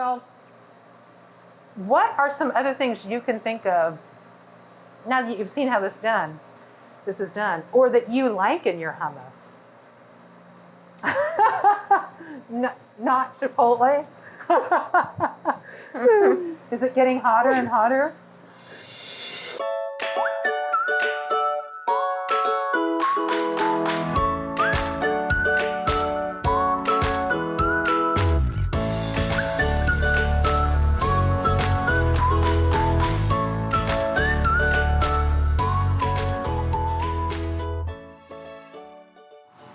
Well, what are some other things you can think of now that you've seen how this is done, or that you like in your hummus? Not chipotle? Is it getting hotter and hotter?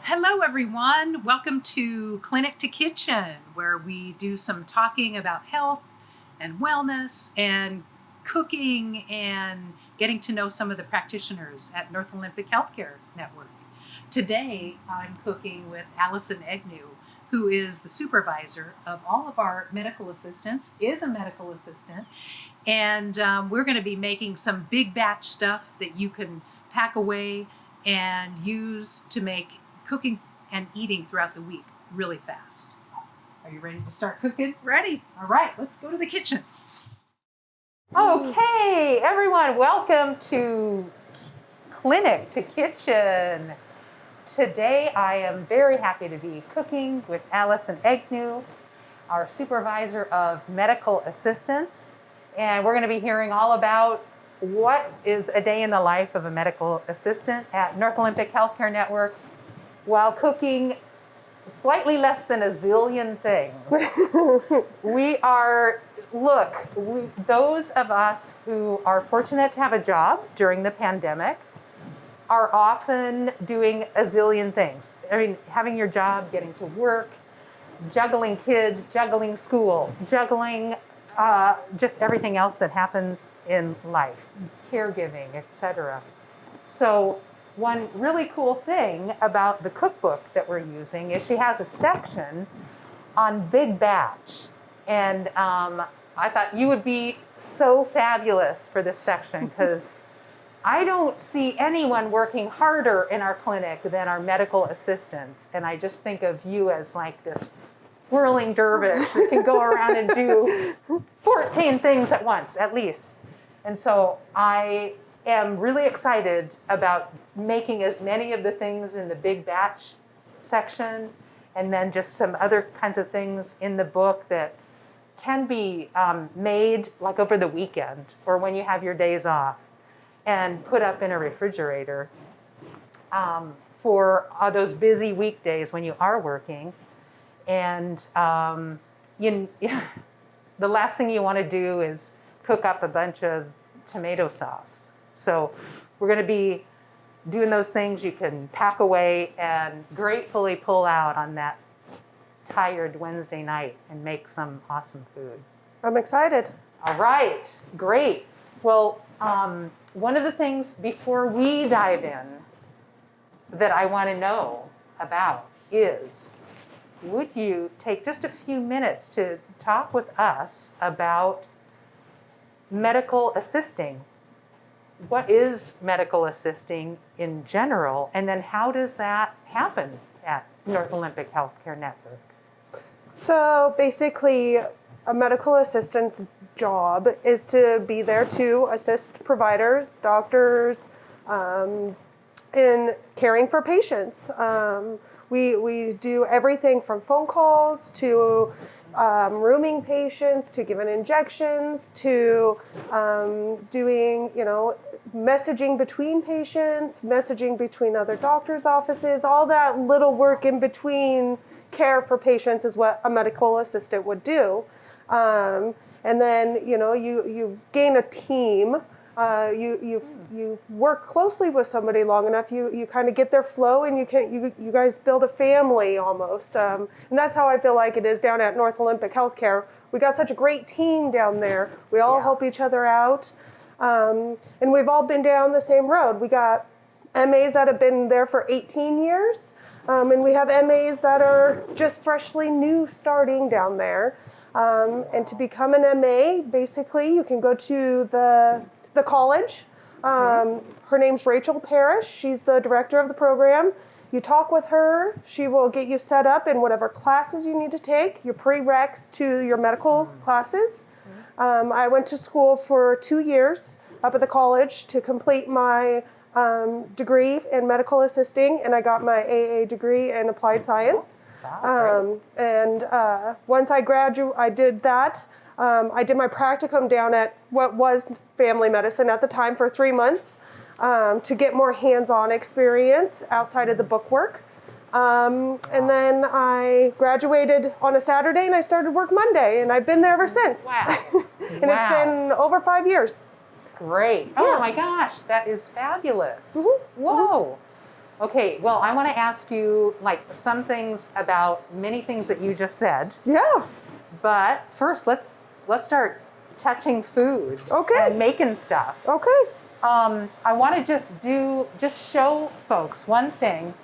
Hello everyone, welcome to Clinic to Kitchen, where we do some talking about health and wellness and cooking and getting to know some of the practitioners at North Olympic Healthcare Network. Today I'm cooking with Alicen Egnew, who is the supervisor of all of our medical assistants, is a medical assistant, and we're going to be making some big batch stuff that you can pack away and use to make cooking and eating throughout the week really fast. Are you ready to start cooking? Ready. All right, let's go to the kitchen. Okay, everyone, welcome to Clinic to Kitchen. Today I am very happy to be cooking with Alicen Egnew, our supervisor of medical assistants, and we're going to be hearing all about what is a day in the life of a medical assistant at North Olympic Healthcare Network, while cooking slightly less than a zillion things. Those of us who are fortunate to have a job during the pandemic are often doing a zillion things. I mean, having your job, getting to work, juggling kids, juggling school, juggling just everything else that happens in life, caregiving, etc. So one really cool thing about the cookbook that we're using is she has a section on big batch. And I thought you would be so fabulous for this section, because I don't see anyone working harder in our clinic than our medical assistants. And I just think of you as like this whirling dervish who can go around and do 14 things at once, at least. And so I am really excited about making as many of the things in the big batch section, and then just some other kinds of things in the book that can be made like over the weekend or when you have your days off, and put up in a refrigerator for those busy weekdays when you are working. And the last thing you want to do is cook up a bunch of tomato sauce. So we're going to be doing those things you can pack away and gratefully pull out on that tired Wednesday night and make some awesome food. I'm excited. All right, great. Well, one of the things before we dive in that I want to know about is, would you take just a few minutes to talk with us about medical assisting? What is medical assisting in general, and then how does that happen at North Olympic Healthcare Network? So basically, a medical assistant's job is to be there to assist providers, doctors, in caring for patients. We do everything from phone calls to rooming patients, to giving injections, to doing, messaging between patients, messaging between other doctors' offices. All that little work in between care for patients is what a medical assistant would do. And then, you gain a team. You work closely with somebody long enough, you kind of get their flow, and you guys build a family almost. And that's how I feel like it is down at North Olympic Healthcare. We got such a great team down there. We all help each other out. And we've all been down the same road. We got MAs that have been there for 18 years. And we have MAs that are just freshly new starting down there. And to become an MA, basically, you can go to the college. Her name's Rachel Parrish. She's the director of the program. You talk with her. She will get you set up in whatever classes you need to take, your prereqs to your medical classes. I went to school for 2 years up at the college to complete my degree in medical assisting, and I got my AA degree in applied science. Wow, Once I did that. I did my practicum down at what was family medicine at the time for 3 months to get more hands-on experience outside of the book work. And then I graduated on a Saturday and I started work Monday, and I've been there ever since. Wow. And it's been over 5 years. Great. Oh my gosh, that is fabulous. Whoa. Okay, well, I want to ask you like some things about many things that you just said. Yeah. But first, let's start touching food and making stuff. Okay. I want to just show folks one thing,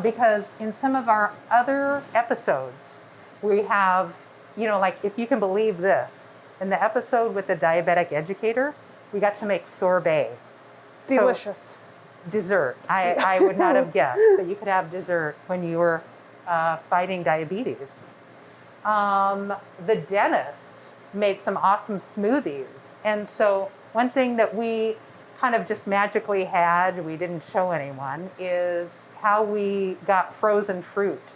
because in some of our other episodes, we have, like if you can believe this, in the episode with the diabetic educator, we got to make sorbet. Delicious. Dessert. I would not have guessed that you could have dessert when you were fighting diabetes. The dentist made some awesome smoothies. And so one thing that we kind of just magically had, we didn't show anyone, is how we got frozen fruit.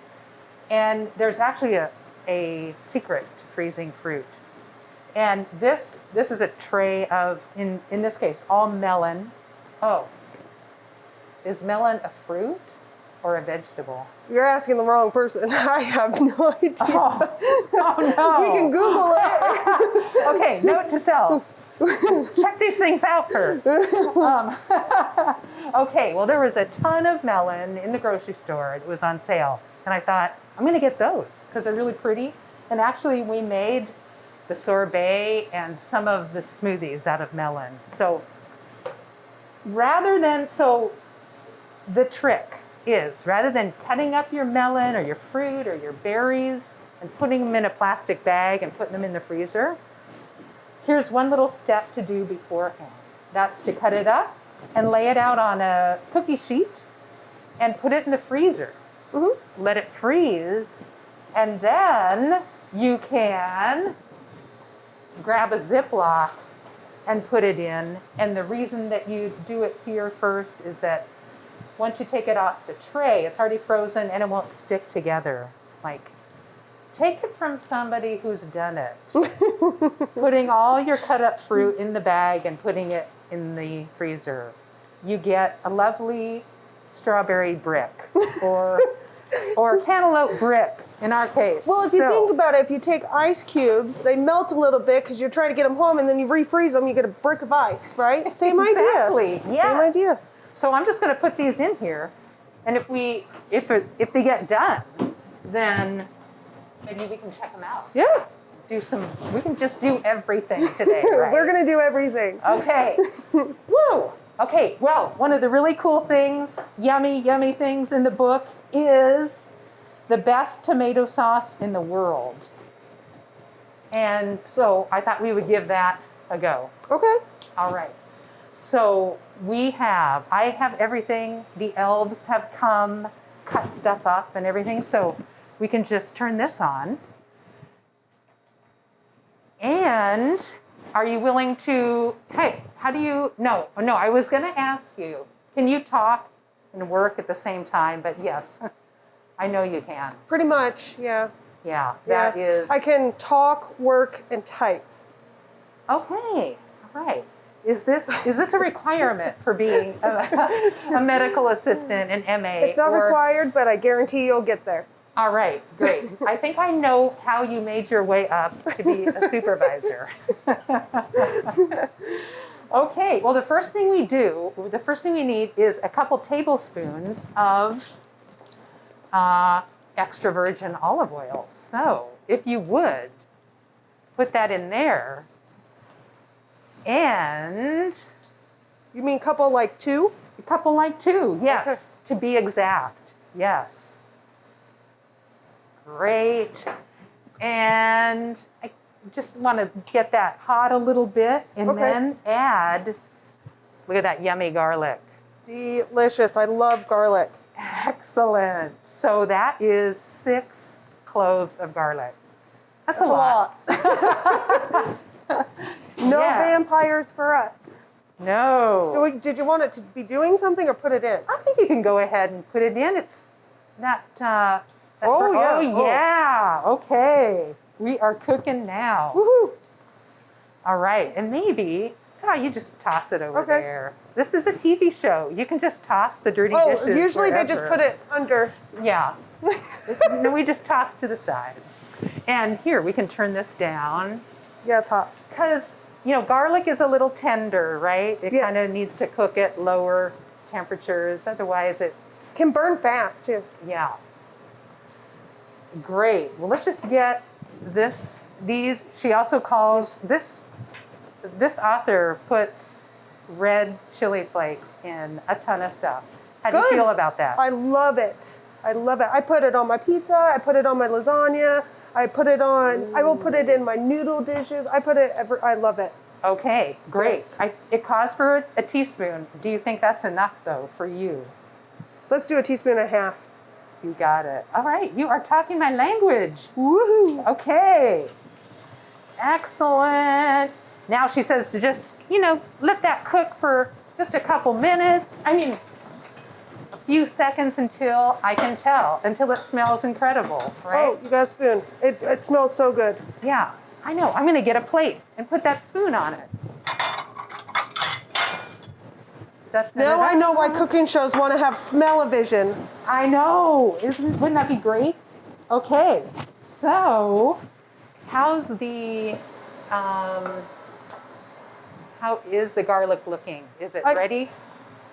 And there's actually a secret to freezing fruit. And this is a tray of, in this case, all melon. Oh, is melon a fruit or a vegetable? You're asking the wrong person. I have no idea. Oh no. We can Google it. Okay, note to self. Check these things out first. Okay, well, there was a ton of melon in the grocery store. It was on sale. And I thought, I'm going to get those because they're really pretty. And actually, we made the sorbet and some of the smoothies out of melon. So the trick is, rather than cutting up your melon or your fruit or your berries and putting them in a plastic bag and putting them in the freezer, here's one little step to do beforehand. That's to cut it up and lay it out on a cookie sheet and put it in the freezer. Let it freeze, and then you can grab a Ziploc and put it in. And the reason that you do it here first is that once you take it off the tray, it's already frozen and it won't stick together. Like, take it from somebody who's done it. Putting all your cut up fruit in the bag and putting it in the freezer. You get a lovely strawberry brick or cantaloupe brick in our case. Well, if you think about it, if you take ice cubes, they melt a little bit because you're trying to get them home, and then you refreeze them, you get a brick of ice, right? Same idea. Exactly. Yes. Same idea. So I'm just going to put these in here, and if they get done, then maybe we can check them out. Yeah. We can just do everything today, right? We're going to do everything. Okay. Woo! Okay, well, one of the really cool things, yummy things in the book is the best tomato sauce in the world. And so I thought we would give that a go. Okay. All right. So I have everything. The elves have come, cut stuff up and everything. So we can just turn this on. And are you willing to, hey, no, I was going to ask you, can you talk and work at the same time? But yes, I know you can. Pretty much, yeah. Yeah, that is. I can talk, work, and type. Okay, all right. Is this a requirement for being a medical assistant, an MA? It's not required, but I guarantee you'll get there. All right, great. I think I know how you made your way up to be a supervisor. Okay, well, the first thing we need is a couple tablespoons of extra virgin olive oil. So if you would, put that in there. And you mean couple like two? A couple like two, yes, to be exact, yes. Great. And I just want to get that hot a little bit and then add, look at that yummy garlic. Delicious. I love garlic. Excellent. So that is 6 cloves of garlic. That's a lot. No Yes. vampires for us. No. Did you want it to be doing something or put it in? I think you can go ahead and put it in. It's not. Oh, yeah. Oh, yeah. Okay. We are cooking now. Woohoo! All right. And maybe, you just toss it over Okay. there. This is a TV show. You can just toss the dirty Oh, dishes. usually they just wherever. put it under. Yeah. No, we just toss to the side. And here, we can turn this down. Yeah, it's hot. Because, garlic is a little tender, right? It Yes. kind of needs to cook at lower temperatures. Otherwise, Can burn fast too. yeah. Great. Well, let's just get these. She also calls this author puts red chili flakes in a ton of stuff. How do you Good. feel about that? I love it. I love it. I put it on my pizza. I put it on my lasagna. I will put it in my noodle dishes. I love it. Okay, great. Yes. It calls for a teaspoon. Do you think that's enough, though, for you? Let's do a teaspoon and a half. You got it. All right, you are talking my language. Woohoo! Okay. Excellent. Now she says to just, let that cook for just a couple minutes. I mean, a few seconds until it smells incredible, right? Oh, you got a spoon. It smells so good. Yeah, I know. I'm going to get a plate and put that spoon on it. Now I know why cooking shows want to have smell-o-vision. I know. Wouldn't that be great? Okay. So, how is the garlic looking? Is it ready?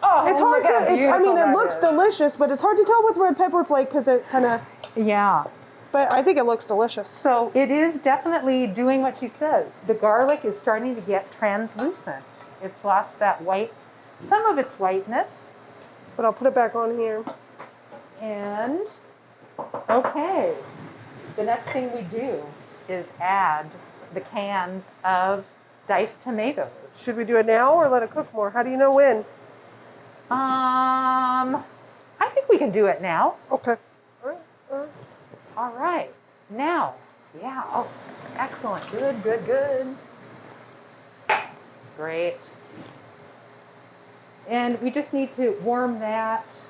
Oh, It's hard look how to. beautiful It that looks is. delicious, but it's hard to tell with red pepper flake because it kind of. Yeah. But I think it looks delicious. So it is definitely doing what she says. The garlic is starting to get translucent. It's lost that some of its whiteness. But I'll put it back on here. And, okay, the next thing we do is add the cans of diced tomatoes. Should we do it now or let it cook more? How do you know when? I think we can do it now. Okay. All right. All right, now, yeah, oh, excellent, good. Great. And we just need to warm that.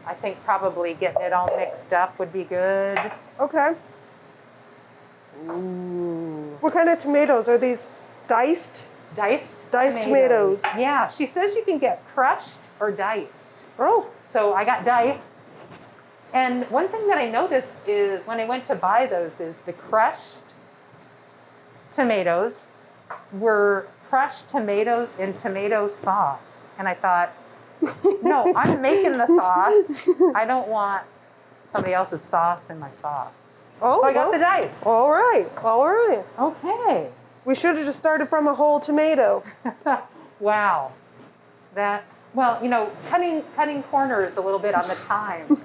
I think probably getting it all mixed up would be good. Okay. Ooh. What kind of tomatoes are these? Diced? Diced tomatoes. Yeah, she says you can get crushed or diced. Oh. So I got diced. And one thing that I noticed is when I went to buy those is the crushed tomatoes were crushed tomatoes in tomato sauce. And I thought, no, I'm making the sauce. I don't want somebody else's sauce in my sauce. Oh. So I got the dice. All right. Okay. We should have just started from a whole tomato. Wow. That's, cutting corners a little bit on the time.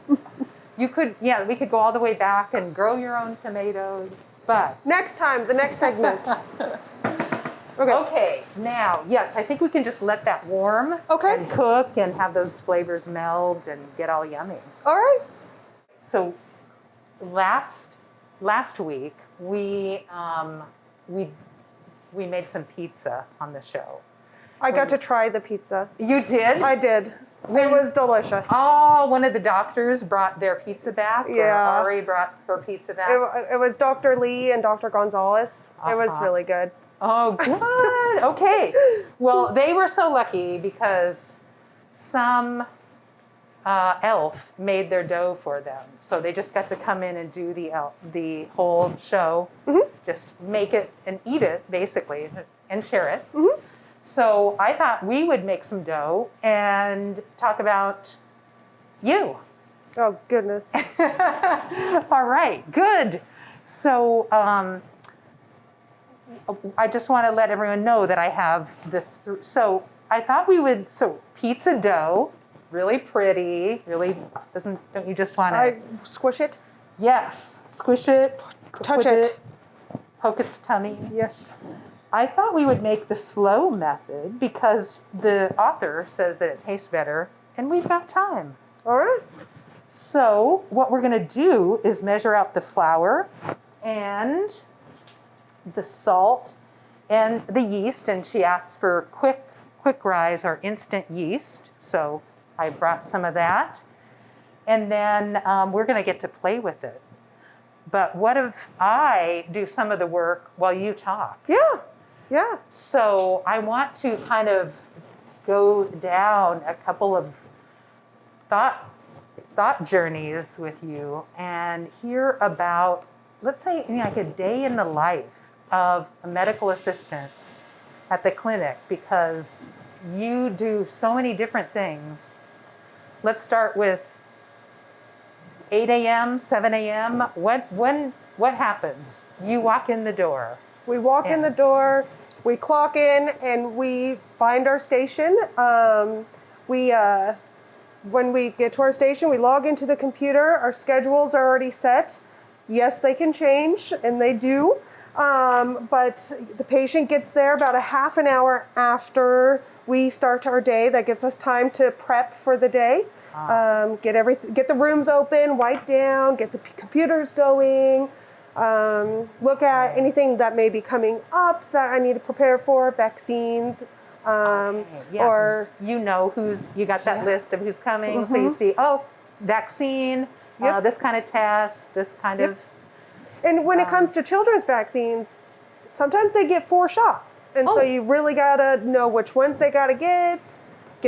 We could go all the way back and grow your own tomatoes, but. Next time, the next segment. Okay. Okay, now, yes, I think we can just let that warm Okay. and cook and have those flavors meld and get all yummy. All right. So last week, we made some pizza on the show. I got to try the pizza. You did? I did. It was delicious. Oh, one of the doctors brought their pizza back. Yeah. Or Ari brought her pizza back. It was Dr. Lee and Dr. Gonzalez. It was really good. Oh, good. Okay. Well, they were so lucky because some elf made their dough for them. So they just got to come in and do the whole show. Mm-hmm. Just make it and eat it, basically, and share it. Mm-hmm. So I thought we would make some dough and talk about you. Oh, goodness. All right, good. So I just want to let everyone know that I have so I thought pizza dough, really pretty, really don't you just want to? I squish it? Yes, squish it, Touch put it. poke its tummy. Yes. I thought we would make the slow method because the author says that it tastes better and we've got time. All right. So what we're going to do is measure out the flour and the salt and the yeast. And she asks for quick rise or instant yeast. So I brought some of that. And then we're going to get to play with it. But what if I do some of the work while you talk? Yeah. So I want to kind of go down a couple of thought journeys with you and hear about, let's say, like a day in the life of a medical assistant at the clinic, because you do so many different things. Let's start with 8 a.m., 7 a.m. What happens? You walk in the door. We walk in the door, we clock in, and we find our station. When we get to our station, we log into the computer. Our schedules are already set. Yes, they can change, and they do. But the patient gets there about a half an hour after we start our day. That gives us time to prep for the day. Get the rooms open, wipe down, get the computers going. Look at anything that may be coming up that I need to prepare for, vaccines. Or you know you got that list of who's coming, so you see, vaccine, this kind of test, this kind of. And when it comes to children's vaccines, sometimes they get 4 shots, and so you really gotta know which ones they gotta get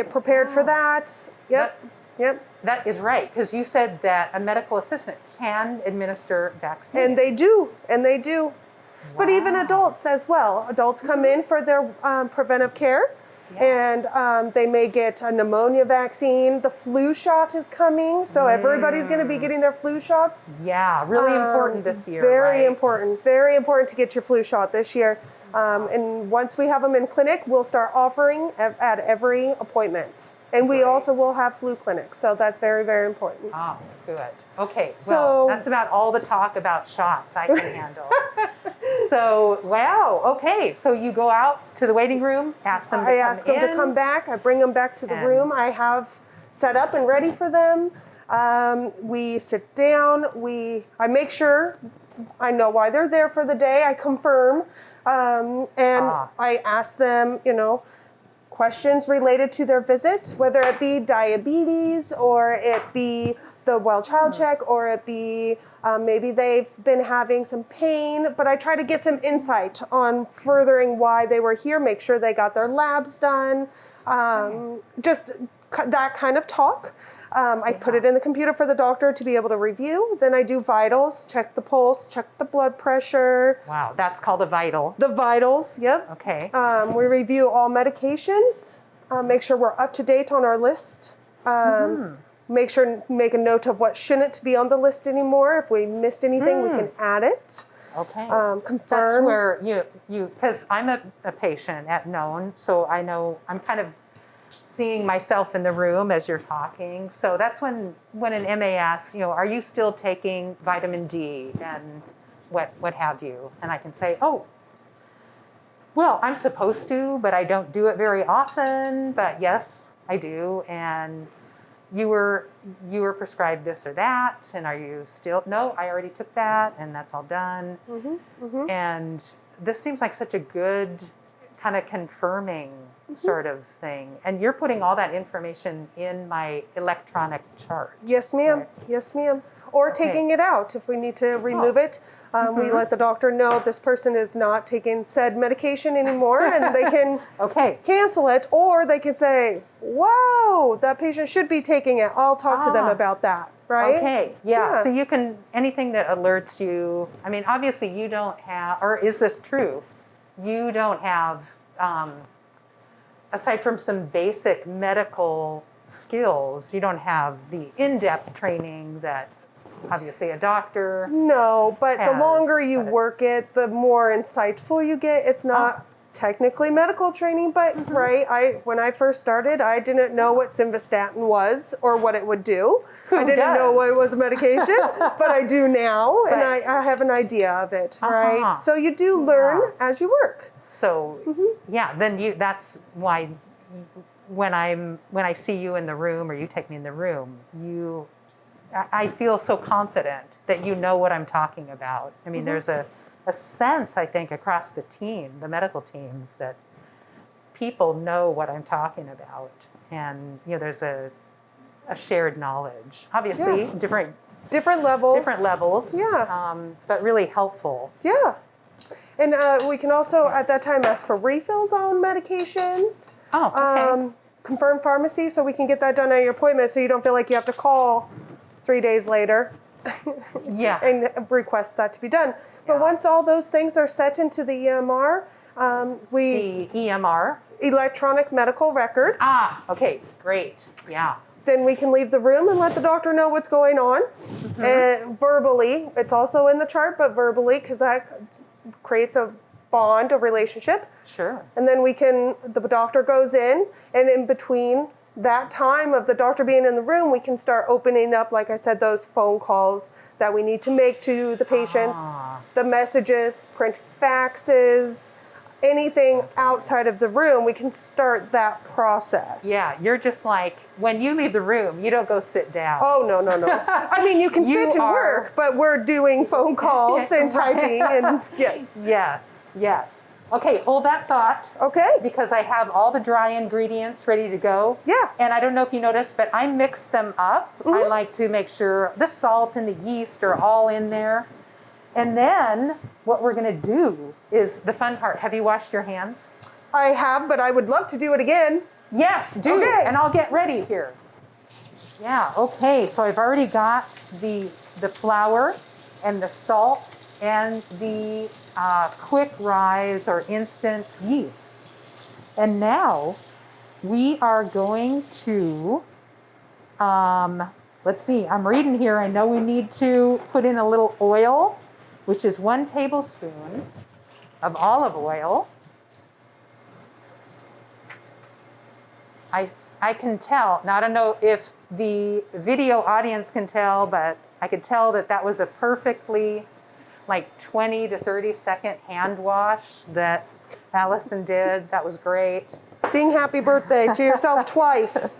prepared for that. Yep. That is right, because you said that a medical assistant can administer vaccines. And they do. Wow. But even adults as well. Adults come in for their preventive care, and they may get a pneumonia vaccine. The flu shot is coming, so everybody's going to be getting their flu shots. Yeah, really important this year. Very important to get your flu shot this year. And once we have them in clinic, we'll start offering at every appointment. And we also will have flu clinics, so that's very, very important. Oh, good. Okay, So that's about all the talk about shots I can handle. So, wow, okay. So you go out to the waiting room, ask them to come in. I ask them to come back. I bring them back to the room. I have set up and ready for them. We sit down. I make sure I know why they're there for the day. I confirm. And I ask them, questions related to their visit, whether it be diabetes or it be the well child check or it be maybe they've been having some pain, but I try to get some insight on furthering why they were here, make sure they got their labs done, just that kind of talk. I put it in the computer for the doctor to be able to review. Then I do vitals, check the pulse, check the blood pressure. Wow, that's called a vital. The vitals, yep. Okay. We review all medications, make sure we're up to date on our list. Make a note of what shouldn't be on the list anymore. If we missed anything, we can add it. Okay. Confirm. That's where you because I'm a patient at Known, so I know I'm kind of seeing myself in the room as you're talking. So that's when an MA asks, are you still taking vitamin D and what have you? And I can say, well, I'm supposed to, but I don't do it very often. But yes, I do. And you were prescribed this or that, and are you still? No, I already took that, and that's all done. And this seems like such a good kind of confirming sort of thing. And you're putting all that information in my electronic chart. Yes, ma'am. Right? Yes, ma'am. Or taking it out if we need to remove it. We let the doctor know this person is not taking said medication anymore, and they can cancel it, or they can say, whoa, that patient should be taking it. I'll talk to them about that, right? Okay, yeah. So you can, anything that alerts you, I mean, obviously you don't have, or is this true? You don't have, aside from some basic medical skills, you don't have the in-depth training that obviously a doctor. No, but the longer you but work it, the more insightful you get. It's not technically medical training, but when I first started, I didn't know what simvastatin was or what it would do. I didn't know what it was a medication, but I do now, and I have an idea of it, right? So you do learn as you work. So, then that's why when I see you in the room or you take me in the room, I feel so confident that you know what I'm talking about. I mean, there's a sense, I think, across the team, the medical teams, that people know what I'm talking about. And, there's a shared knowledge. Obviously, Different levels. different levels. Yeah. But really helpful. Yeah. And we can also, at that time, ask for refills on medications. Oh, okay. Confirm pharmacy so we can get that done at your appointment so you don't feel like you have to call 3 days later Yeah. and request that to be done. But Yeah. once all those things are set into the EMR, The EMR. electronic medical record, Okay, great. Yeah. then we can leave the room and let the doctor know what's going on. And verbally, it's also in the chart, but verbally, because that creates a bond, a relationship. Sure. And then the doctor goes in, and in between that time of the doctor being in the room, we can start opening up, like I said, those phone calls that we need to make to the patients, the messages, print faxes, anything outside of the room, we can start that process. Yeah, you're just like, when you leave the room, you don't go sit down. Oh, no. I mean, you can You sit and are- work, but we're doing phone calls and Right. typing, and yes. Yes. Okay, hold that thought. Okay. Because I have all the dry ingredients ready to go. Yeah. And I don't know if you noticed, but I mix them up. I like to make sure the salt and the yeast are all in there. And then what we're going to do is the fun part. Have you washed your hands? I have, but I would love to do it again. Yes, do. Okay. And I'll get ready here. Yeah, okay. So I've already got the flour and the salt and the quick rise or instant yeast. And now we are going to, let's see, I'm reading here. I know we need to put in a little oil, which is 1 tablespoon of olive oil. I can tell, now I don't know if the video audience can tell, but I could tell that was a perfectly 20 to 30 second hand wash that Alicen did. That was great. Sing happy birthday to yourself twice.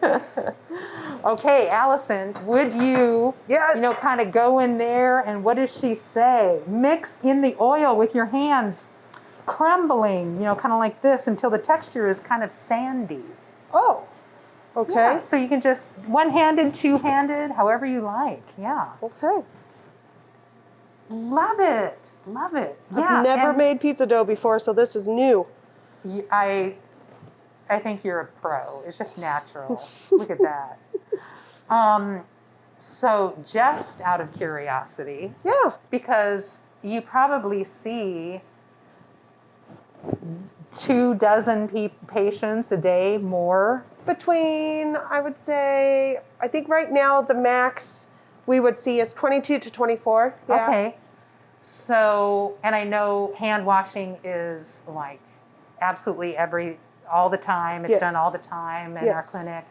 Okay, Alicen, would you, Yes. kind of go in there and what does she say? Mix in the oil with your hands, crumbling, kind of like this until the texture is kind of sandy. Oh, okay. Yeah, so you can just one-handed, two-handed, however you like. Yeah. Okay. Love it. Yeah. I've never and made pizza dough before, so this is new. I think you're a pro. It's just natural. Look at that. So just out of curiosity, Yeah. because you probably see 24 patients a day more. Between, I would say, I think right now the max we would see is 22 to 24. Yeah. Okay. So, and I know hand washing is absolutely all the time. It's Yes. done all the time in our Yes. clinic.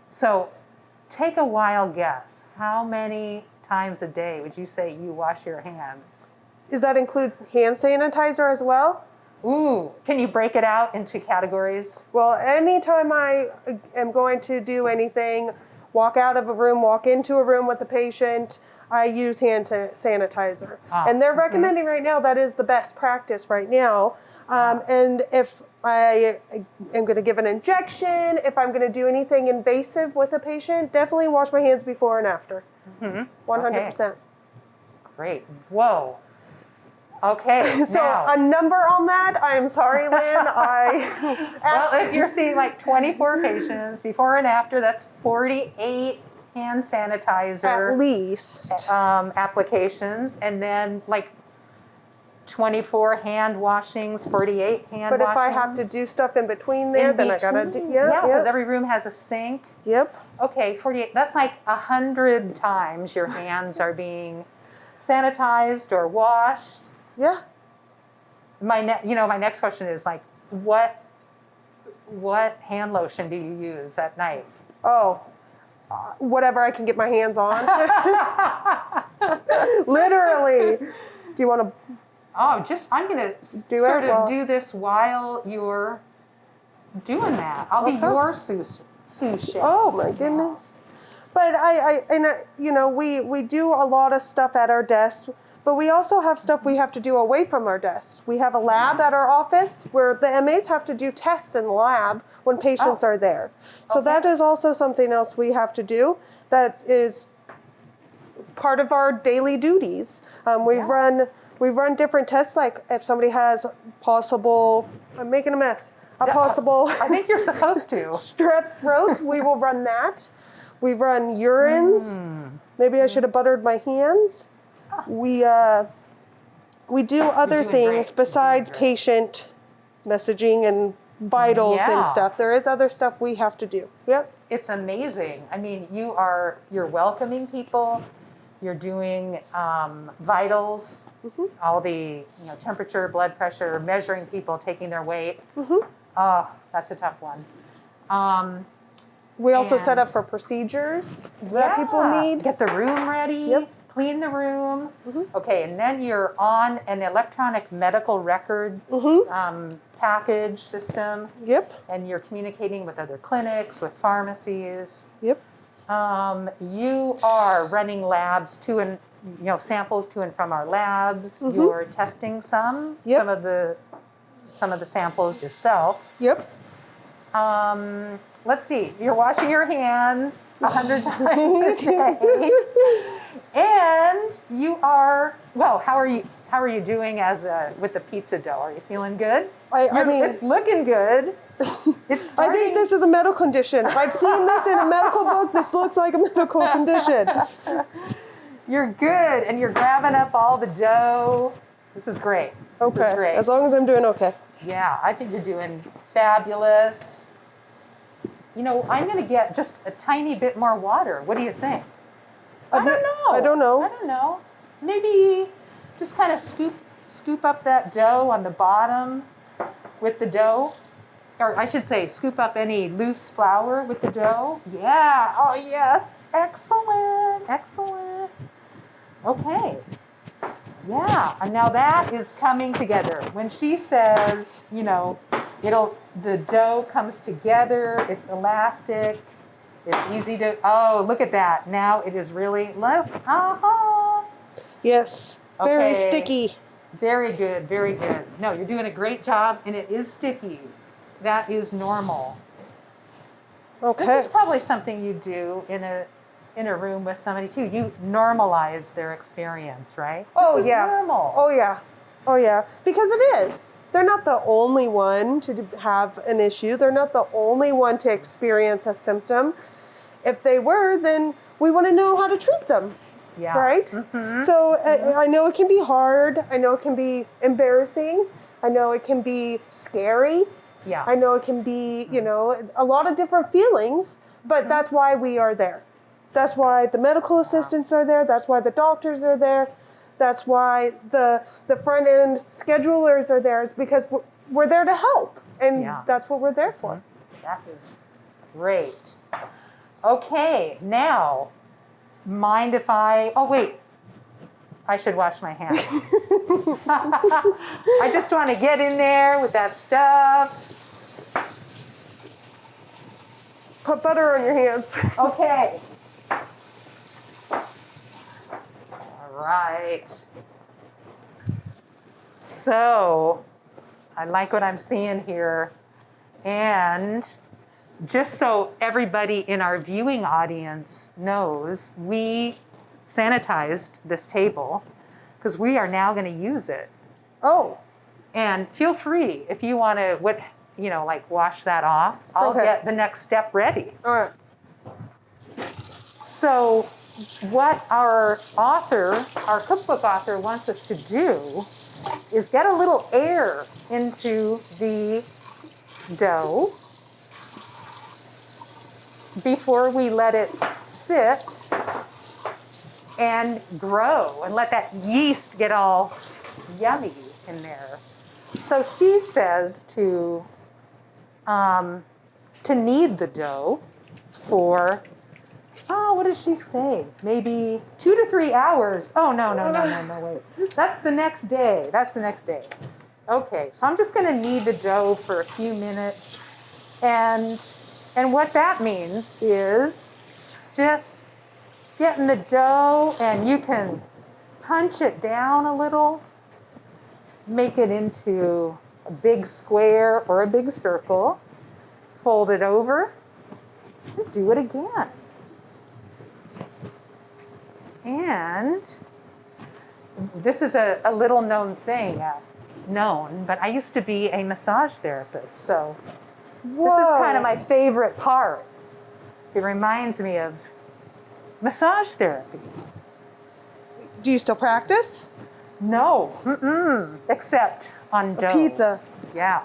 So take a wild guess. How many times a day would you say you wash your hands? Does that include hand sanitizer as well? Ooh, can you break it out into categories? Well, anytime I am going to do anything, walk out of a room, walk into a room with a patient, I use hand sanitizer. And they're recommending right now that is the best practice right now. And if I am going to give an injection, if I'm going to do anything invasive with a patient, definitely wash my hands before and after. 100%. Great. Whoa. Okay. So now. a number on that, I'm sorry, Lynn. Well, if you're seeing 24 patients before and after, that's 48 hand sanitizer at least applications, and then 24 hand washings, 48 hand But washings. if I have to do stuff in between there, then I gotta do. Yeah, because Yep. every room has a sink. Yep. Okay, 48. That's 100 times your hands are being sanitized or washed. Yeah. My next question is what hand lotion do you use at night? Oh, whatever I can get my hands on. Literally. Do you want to? Oh, I'm going to Do sort it of while- do this while you're doing that. I'll be Okay. your sous chef. Oh my goodness. But you know, we do a lot of stuff at our desk, but we also have stuff we have to do away from our desks. We have a lab at our office where the MAs have to do tests in the lab when patients are there. So that is also something else we have to do that is part of our daily duties. We run different tests, like if somebody has possible, I'm making a mess, possible I think you're supposed to. strep throat, we will run that. We run urines. Maybe I should have buttered my hands. We do other doing things great. besides You're doing great. patient messaging and vitals and Yeah. stuff. There is other stuff we have to do. Yep. It's amazing. I mean, you're welcoming people. You're doing vitals, all the temperature, blood pressure, measuring people, taking their weight. Oh, that's a tough one. We also set And- up for procedures that people Yeah. need. Get the room ready. Yep. Clean the room. Okay, and then you're on an electronic medical record package system, Yep. and you're communicating with other clinics, with pharmacies. Yep. You are running labs samples to and from our labs. You're testing some Yep. some of the samples yourself. Yep. Let's see. You're washing your hands 100 times a day, and you are How are you doing with the pizza dough? Are you feeling good? I mean, it's looking good. It's I think this is a medical condition. I've seen this in a medical book. This looks like a medical condition. You're good, and you're grabbing up all the dough. This is great. This is Okay. great. As long as I'm doing okay. Yeah, I think you're doing fabulous. I'm going to get just a tiny bit more water. What do you think? I don't know. I don't know. I don't know. Maybe just kind of scoop up that dough on the bottom with the dough. Or I should say, scoop up any loose flour with the dough. Yeah. Oh, yes. Excellent. Excellent. Okay. Yeah. And now that is coming together. When she says, the dough comes together, it's elastic, it's easy to, look at that. Now it is really, look. Yes. Very Okay. sticky. Very good, very good. No, you're doing a great job, and it is sticky. That is normal. Okay. This is probably something you do in a room with somebody too. You normalize their experience, right? Oh, This is yeah. normal. Oh, yeah. Oh, yeah. Because it is. They're not the only one to have an issue. They're not the only one to experience a symptom. If they were, then we want to know how to treat them. Yeah. Right? So I know it can be hard. I know it can be embarrassing. I know it can be scary. Yeah. I know it can be, a lot of different feelings, but that's why we are there. That's why the medical assistants are there. That's why the doctors are there. That's why the front end schedulers are there, is because we're there to help. And Yeah. that's what we're there for. That is great. Okay, now, mind if oh wait, I should wash my hands. I just want to get in there with that stuff. Put butter on your hands. Okay. All right. So, I like what I'm seeing here. And just so everybody in our viewing audience knows, we sanitized this table because we are now going to use it. Oh, And feel free if you want to, wash that off. I'll Okay. get the next step ready. all right. So what our cookbook author wants us to do is get a little air into the dough before we let it sit and grow and let that yeast get all yummy in there. So she says to knead the dough for, what does she say? Maybe 2 to 3 hours. Oh, no, wait. That's the next day. Okay, so I'm just gonna knead the dough for a few minutes. And what that means is just getting the dough, and you can punch it down a little, make it into a big square or a big circle, fold it over, and do it again. And this is a little known thing, but I used to be a massage therapist, so Whoa. this is kind of my favorite part. It reminds me of massage therapy. Do you still practice? No, except on dough. Pizza. Yeah.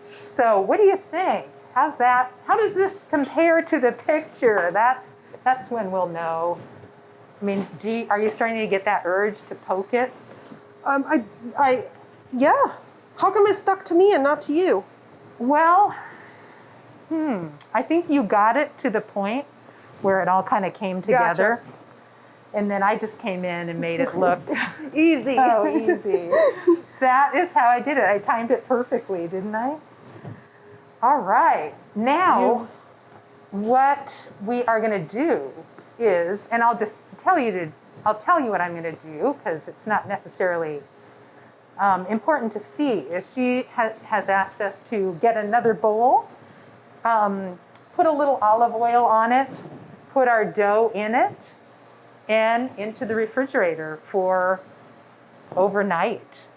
So what do you think? How's that? How does this compare to the picture? That's when we'll know. I mean, are you starting to get that urge to poke it? Yeah. How come it stuck to me and not to you? Well, I think you got it to the point where it all kind of came together. Gotcha. And then I just came in and made it look Easy. so easy. That is how I did it. I timed it perfectly, didn't I? All right. Now, what we are going to do is, and I'll just tell you what I'm going to do, because it's not necessarily important to see, is she has asked us to get another bowl, put a little olive oil on it, put our dough in it, and into the refrigerator for overnight.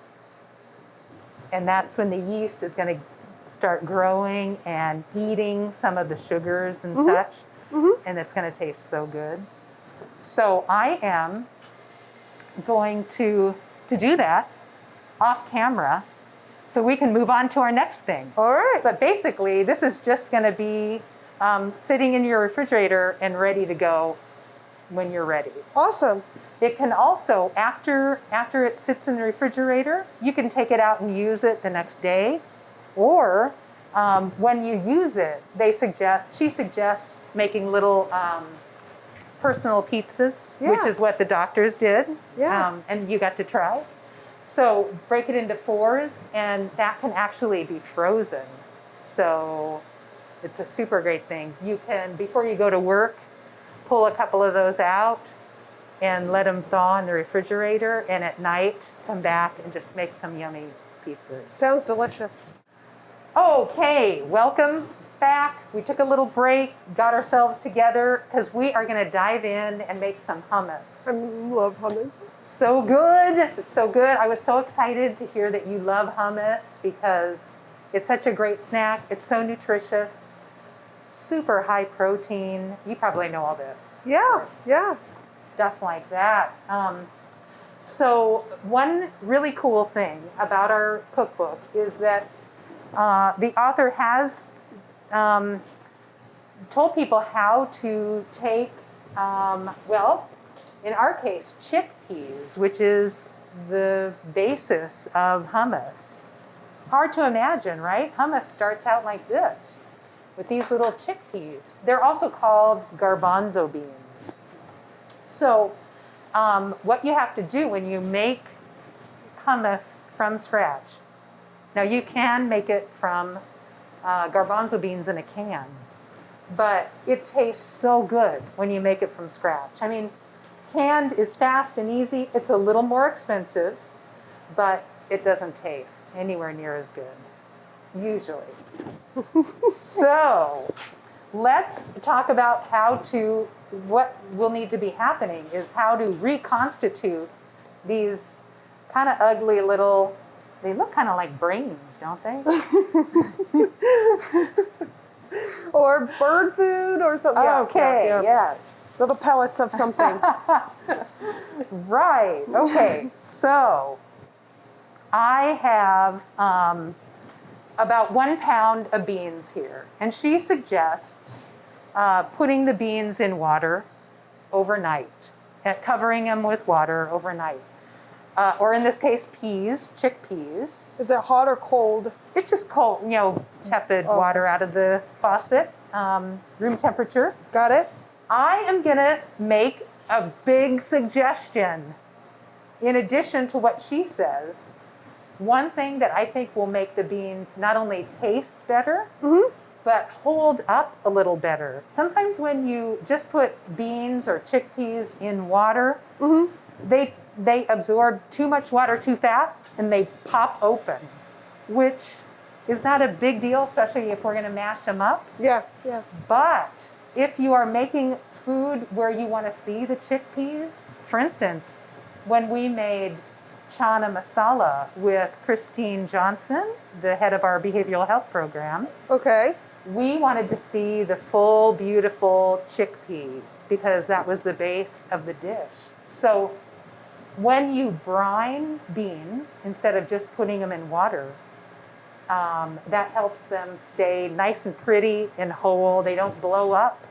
And that's when the yeast is going to start growing and eating some of the sugars and such. And it's going to taste so good. So I am going to do that off camera so we can move on to our next thing. All right. But basically, this is just going to be sitting in your refrigerator and ready to go when you're ready. Awesome. It can also, after it sits in the refrigerator, you can take it out and use it the next day. Or when you use it, she suggests making little personal pizzas, which is what the doctors did. Yeah. And you got to try. So break it into fours, and that can actually be frozen. So it's a super great thing. You can, before you go to work, pull a couple of those out and let them thaw in the refrigerator, and at night come back and just make some yummy pizzas. Sounds delicious. Okay, welcome back. We took a little break, got ourselves together, because we are going to dive in and make some hummus. I love hummus. So good. It's so good. I was so excited to hear that you love hummus, because it's such a great snack. It's so nutritious, super high protein. You probably know all this. Yeah, yes. Stuff like that. So one really cool thing about our cookbook is that the author has told people how to take, in our case, chickpeas, which is the basis of hummus. Hard to imagine, right? Hummus starts out like this, with these little chickpeas. They're also called garbanzo beans. So what you have to do when you make hummus from scratch, now you can make it from garbanzo beans in a can, but it tastes so good when you make it from scratch. I mean, canned is fast and easy. It's a little more expensive, but it doesn't taste anywhere near as good, usually. So let's talk about what will need to be happening is how to reconstitute these kind of ugly little, they look kind of like brains, don't they? Or bird food or something. Okay, yeah. yes. Little pellets of something. Right, okay. So I have about 1 pound of beans here, and she suggests putting the beans in water overnight, covering them with water overnight. Or in this case, chickpeas. Is it hot or cold? It's just cold, tepid water out of the faucet, room temperature. Got it? I am gonna make a big suggestion. In addition to what she says, one thing that I think will make the beans not only taste better, but hold up a little better. Sometimes when you just put beans or chickpeas in water, they absorb too much water too fast and they pop open, which is not a big deal, especially if we're going to mash them up. Yeah, yeah. But if you are making food where you want to see the chickpeas, for instance, when we made chana masala with Christine Johnson, the head of our behavioral health program, Okay. we wanted to see the full, beautiful chickpea because that was the base of the dish. So when you brine beans, instead of just putting them in water, that helps them stay nice and pretty and whole. They don't blow up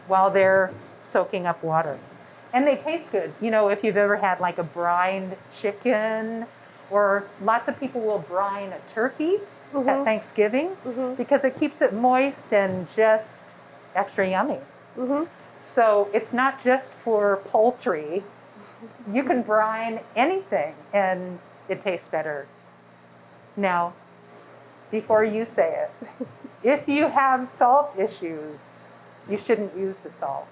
while they're soaking up water. And they taste good. You know, if you've ever had like a brined chicken, or lots of people will brine a turkey at Thanksgiving because it keeps it moist and just extra yummy. So it's not just for poultry. You can brine anything and it tastes better. Now, before you say it, if you have salt issues, you shouldn't use the salt,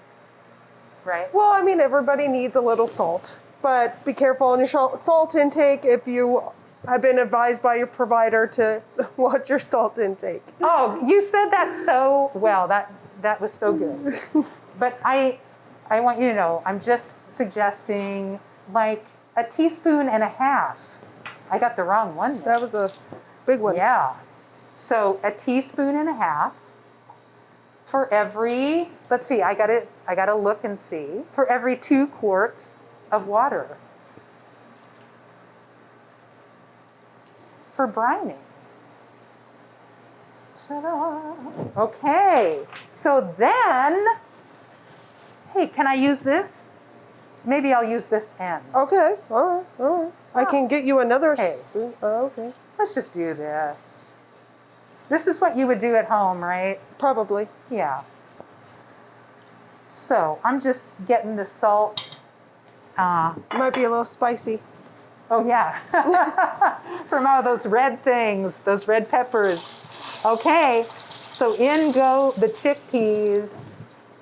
right? Well, I mean, everybody needs a little salt, but be careful on your salt intake if you have been advised by your provider to watch your salt intake. Oh, you said that so well. That was so good. But I want you to know, I'm just suggesting like a teaspoon and a half. I got the wrong one there. That was a big one. Yeah. So a teaspoon and a half for every, let's see, I gotta look and see, for every 2 quarts of water for brining. Ta-da. Okay, so then, hey, can I use this? Maybe I'll use this end. Okay, all right. I can get you another Hey. spoon. Oh, okay. Let's just do this. This is what you would do at home, right? Probably. Yeah. So I'm just getting the salt. Might be a little spicy. Oh yeah, from all those red things, those red peppers. Okay, so in go the chickpeas,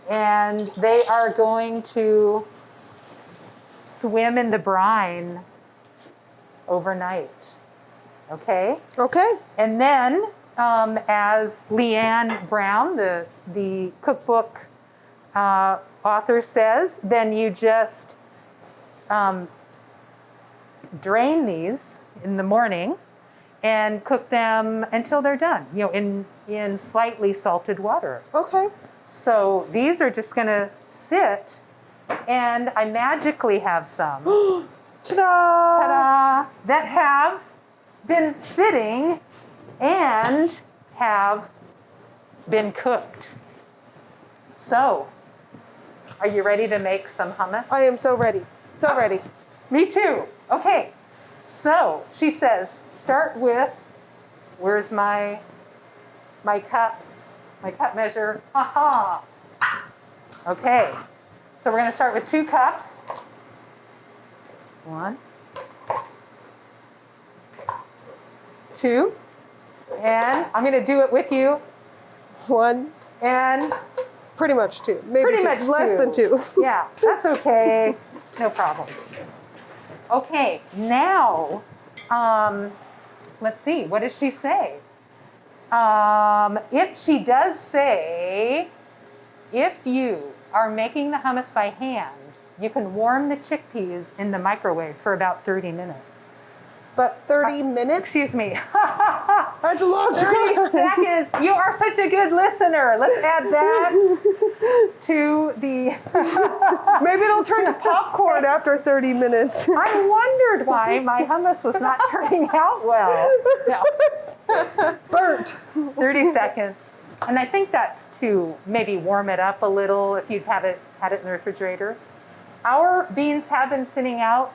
and they are going to swim in the brine overnight. Okay? Okay. And then, as Leanne Brown, the cookbook author says, then you just drain these in the morning and cook them until they're done, you know, in slightly salted water. Okay. So these are just gonna sit, and I magically have some, Ta-da! ta-da, that have been sitting and have been cooked. So, are you ready to make some hummus? I am so ready. So ready. Me too. Okay. So, she says, start with, where's my cups? My cup measure. Ha ha. Okay. So we're going to start with 2 cups. 1, 2, and I'm going to do it with you. 1, And pretty much 2. Maybe pretty 2. much Less 2. than 2. Yeah, that's okay. No problem. Okay, now, let's see. What does she say? She does say, if you are making the hummus by hand, you can warm the chickpeas in the microwave for about 30 minutes. But 30 minutes? excuse me. That's a long 30 time. seconds. You are such a good listener. Let's add that to the. Maybe it'll turn to popcorn after 30 minutes. I wondered why my hummus was not turning out well. No. Burnt. 30 seconds. And I think that's to maybe warm it up a little if you've had it in the refrigerator. Our beans have been sitting out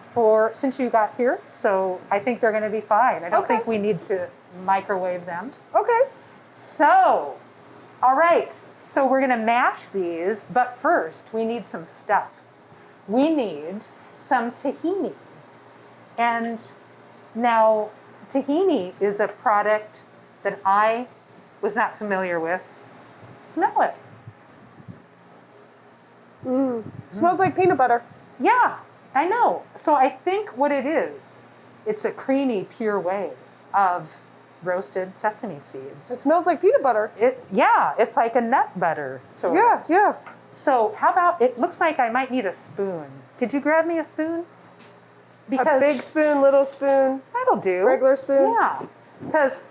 since you got here, so I think they're going to be fine. I don't Okay. think we need to microwave them. Okay. So, all right. So we're going to mash these, but first we need some stuff. We need some tahini. And now tahini is a product that I was not familiar with. Smell it. Smells like peanut butter. Yeah, I know. So I think what it is, it's a creamy, pure way of roasted sesame It seeds. smells like peanut butter. It's like a nut butter. So Yeah. So how about, it looks like I might need a spoon. Could you grab me a spoon? A big spoon, little spoon, That'll do. regular spoon. Yeah, because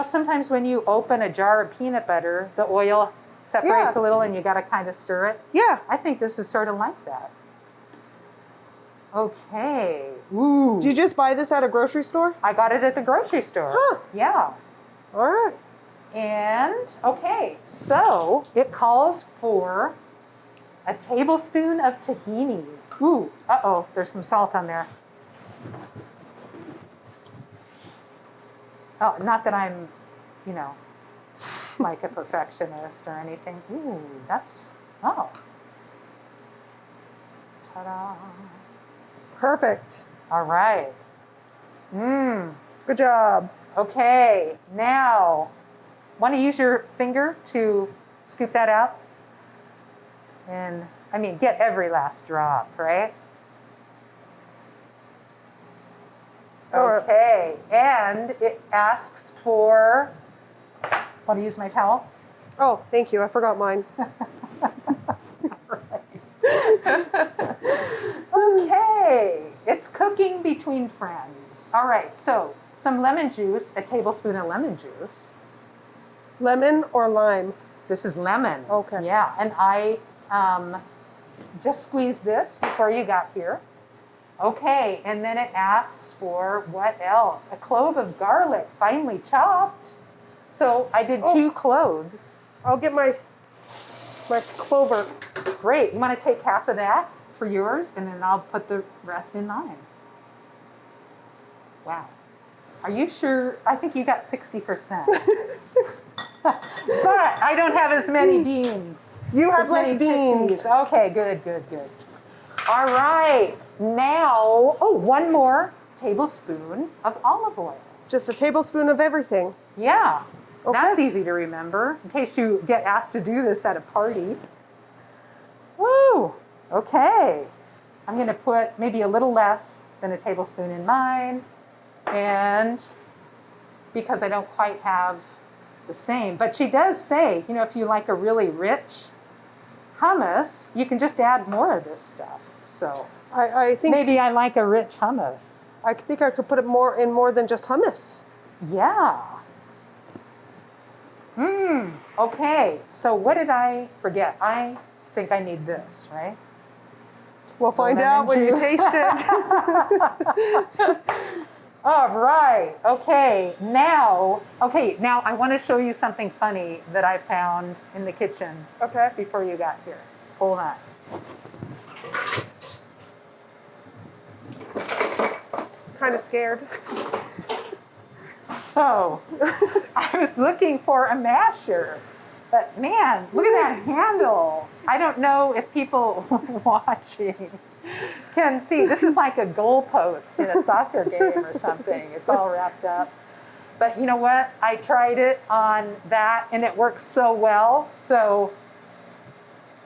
sometimes when you open a jar of peanut butter, the oil separates Yeah. a little and you got to kind of stir it. Yeah. I think this is sort of like that. Okay. Ooh. Did you just buy this at a grocery store? I got it at the grocery store. Huh. Yeah. All right. And, okay, so it calls for a tablespoon of tahini. Ooh, uh-oh, there's some salt on there. Oh, not that I'm, like a perfectionist or anything. Ooh, oh. Ta-da. Perfect. All right. Mmm. Good job. Okay, now, want to use your finger to scoop that out? And, get every last drop, right? All right. Okay, and it asks for, want to use my towel? Oh, thank you. I forgot mine. Okay, it's cooking between friends. All right, so some lemon juice, a tablespoon of lemon juice. Lemon or lime? This is lemon. Okay. Yeah, and I just squeezed this before you got here. Okay, and then it asks for what else? A clove of garlic, finely chopped. So I did 2 cloves. I'll get my clover. Great. You want to take half of that for yours, and then I'll put the rest in mine. Wow. Are you sure? I think you got 60%. But I don't have as many beans. You have as less many beans. chickpeas. Okay, good. All right. Now, one more tablespoon of olive oil. Just a tablespoon of everything. Yeah. Okay. That's easy to remember in case you get asked to do this at a party. Woo! Okay. I'm going to put maybe a little less than a tablespoon in mine. And because I don't quite have the same. But she does say, if you like a really rich hummus, you can just add more of this stuff. So I think maybe I like a rich hummus. I think I could put it more than just hummus. Yeah. Okay. So what did I forget? I think I need this, right? We'll find Lemon out when you juice. taste it. All right. Okay. Now I want to show you something funny that I found in the kitchen Okay. before you got here. Hold on. Kind of scared. So I was looking for a masher, but man, look at that handle. I don't know if people watching can see. This is like a goalpost in a soccer game or something. It's all wrapped up. But you know what? I tried it on that and it works so well. So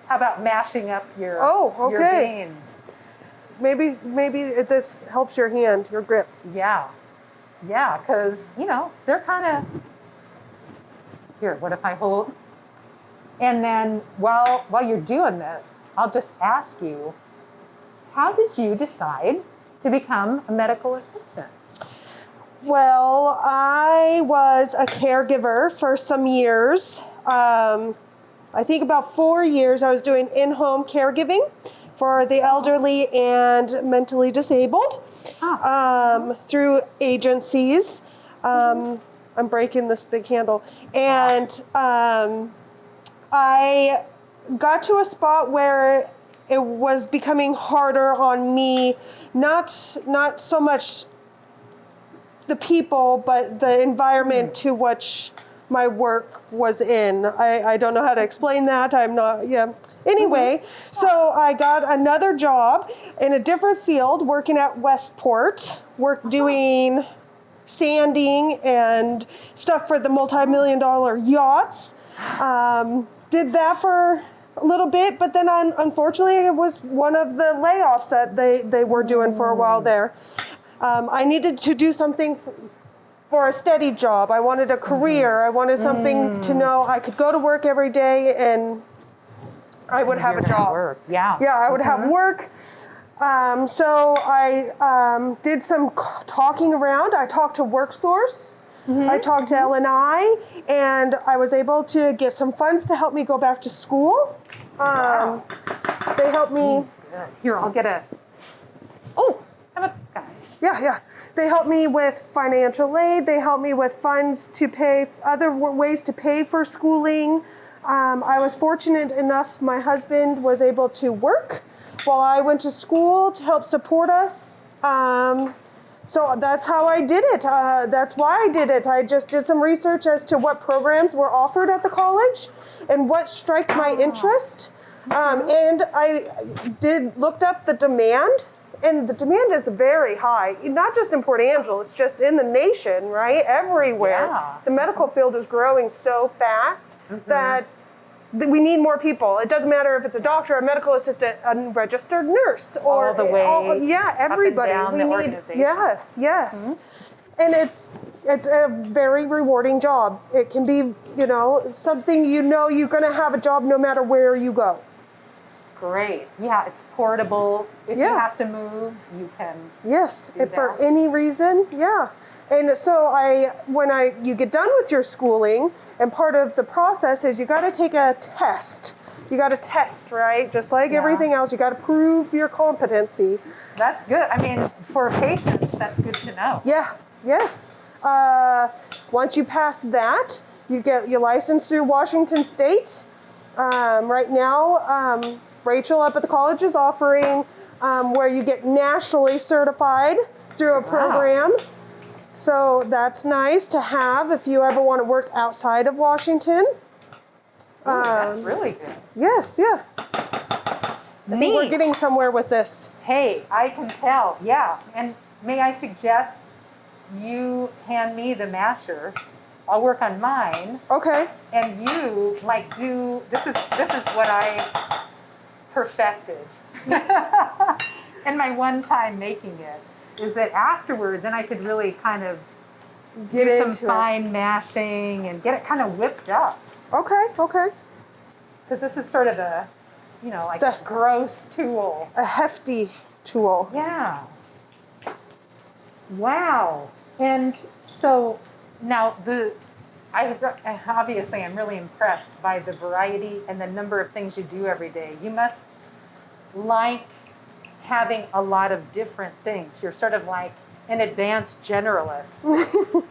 how about mashing up your beans? Maybe this helps your hand, your grip. Yeah, because, they're kind of, here, what if I hold, and then while you're doing this, I'll just ask you, how did you decide to become a medical assistant? Well, I was a caregiver for some years. I think about 4 years I was doing in-home caregiving for the elderly and mentally disabled through agencies. I'm breaking this big handle. And I got to a spot where it was becoming harder on me, not so much the people, but the environment to which my work was in. I don't know how to explain that. Anyway, so I got another job in a different field, working at Westport, doing sanding and stuff for the multi-million-dollar yachts. Did that for a little bit, but then unfortunately it was one of the layoffs that they were doing for a while there. I needed to do something for a steady job. I wanted a career. I wanted something to know I could go to work every day and I would have a job. Work. Yeah. Yeah, I would have work. So I did some talking around. I talked to WorkSource. I talked to LNI, and I was able to get some funds to help me go back to school. They helped me. Here, I'll get a. Oh, how about this guy? Yeah. They helped me with financial aid. They helped me with funds to pay, other ways to pay for schooling. I was fortunate enough, my husband was able to work while I went to school to help support us. So that's how I did it. That's why I did it. I just did some research as to what programs were offered at the college and what struck my interest. And I looked up the demand, and the demand is very high, not just in Port Angeles, just in the nation, right? Everywhere. Yeah. The medical field is growing so fast that we need more people. It doesn't matter if it's a doctor, a medical assistant, a registered nurse, or all the way everybody. up and down the organization. Yes. And it's a very rewarding job. It can be, something you're going to have a job no matter where you go. Great. Yeah, it's portable. If you have to move, you can. Yes, do if for that. any reason, yeah. And so when you get done with your schooling, and part of the process is you got to take a test. You got to test, right? Just like everything else, you got to prove your competency. That's good. I mean, for patients, that's good to know. Yeah, yes. Once you pass that, you get your license through Washington State. Right now, Rachel up at the college is offering where you get nationally certified through a program. So that's nice to have if you ever want to work outside of Washington. That's really good. Yes, yeah. I think we're getting somewhere with this. Hey, I can tell. Yeah. And may I suggest you hand me the masher? I'll work on mine. Okay. And you do this is what I perfected. And my one time making it is that afterward, then I could really kind of Get do some into fine mashing and get it kind of whipped up. Okay. Because this is sort of a, a gross tool. A hefty tool. Yeah. Wow. And so now obviously I'm really impressed by the variety and the number of things you do every day. You must like having a lot of different things. You're sort of like an advanced generalist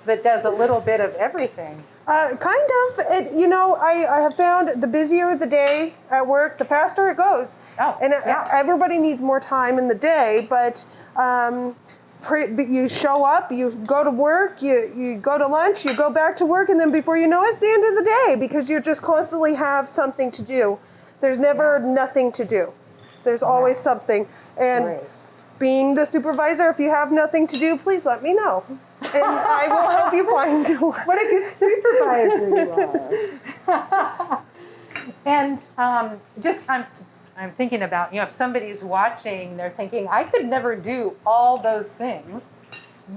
that does a little bit of everything. Kind of. I have found the busier the day at work, the faster it goes. Oh, and yeah. Everybody needs more time in the day, but you show up, you go to work, you go to lunch, you go back to work, and then before you know it, it's the end of the day because you just constantly have something to do. There's never nothing to do. There's always something. And being the supervisor, if you have nothing to do, please let me know. And I will help you find work. What a good supervisor you are. And I'm thinking about, if somebody's watching, they're thinking, I could never do all those things.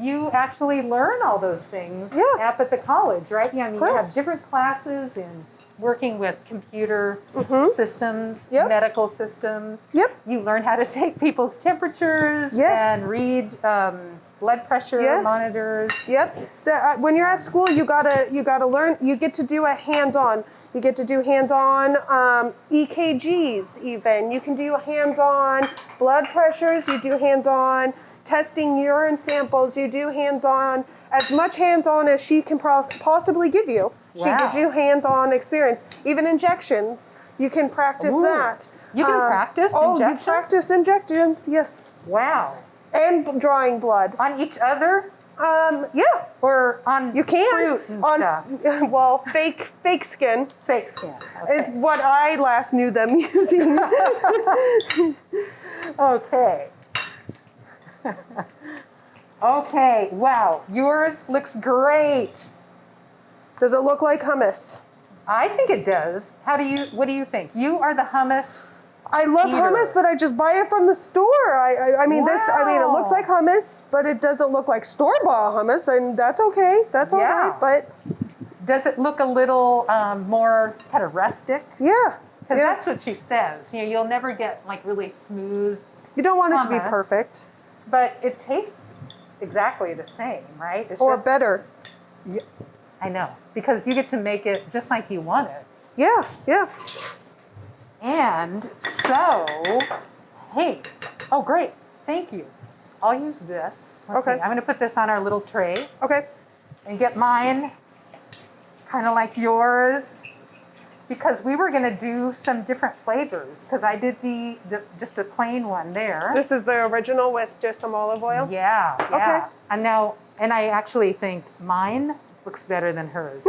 You actually learn all those things up at the college, right? Yeah, I mean, you have different classes in working with computer systems, medical systems. Yep. You learn how to take people's temperatures and read blood pressure monitors. Yep. When you're at school, you gotta learn. You get to do a hands-on. You get to do hands-on EKGs even. You can do hands-on blood pressures. You do hands-on testing urine samples. You do hands-on, as much hands-on as she can possibly give you. She gives you hands-on experience. Even injections, you can practice that. You can practice injections? Oh, you practice injections, yes. Wow. And drawing blood. On each other? Yeah. Or on you can. fruit and stuff? Well, fake skin. Fake skin. Okay. Is what I last knew them using. Okay. Okay, wow, yours looks great. Does it look like hummus? I think it does. What do you think? You are the hummus. I love Eater. hummus, but I just buy it from the store. I mean, it looks like hummus, but it doesn't look like store-bought hummus, and that's okay. That's all Yeah. right, but Does it look a little more kind of rustic? yeah. Because Yeah. that's what she says. You know, you'll never get like really smooth, You don't want it to be hummus. perfect. but it tastes exactly the same, right? It's Or just- better. I know, because you get to make it just like you want it. Yeah, yeah. And so, hey, oh great, thank you. I'll use this. Let's Okay. see, I'm gonna put this on our little tray Okay. and get mine kind of like yours, because we were gonna do some different flavors, because I did just the plain one there. This is the original with just some olive oil? Yeah, yeah. Okay. And I actually think mine looks better than hers.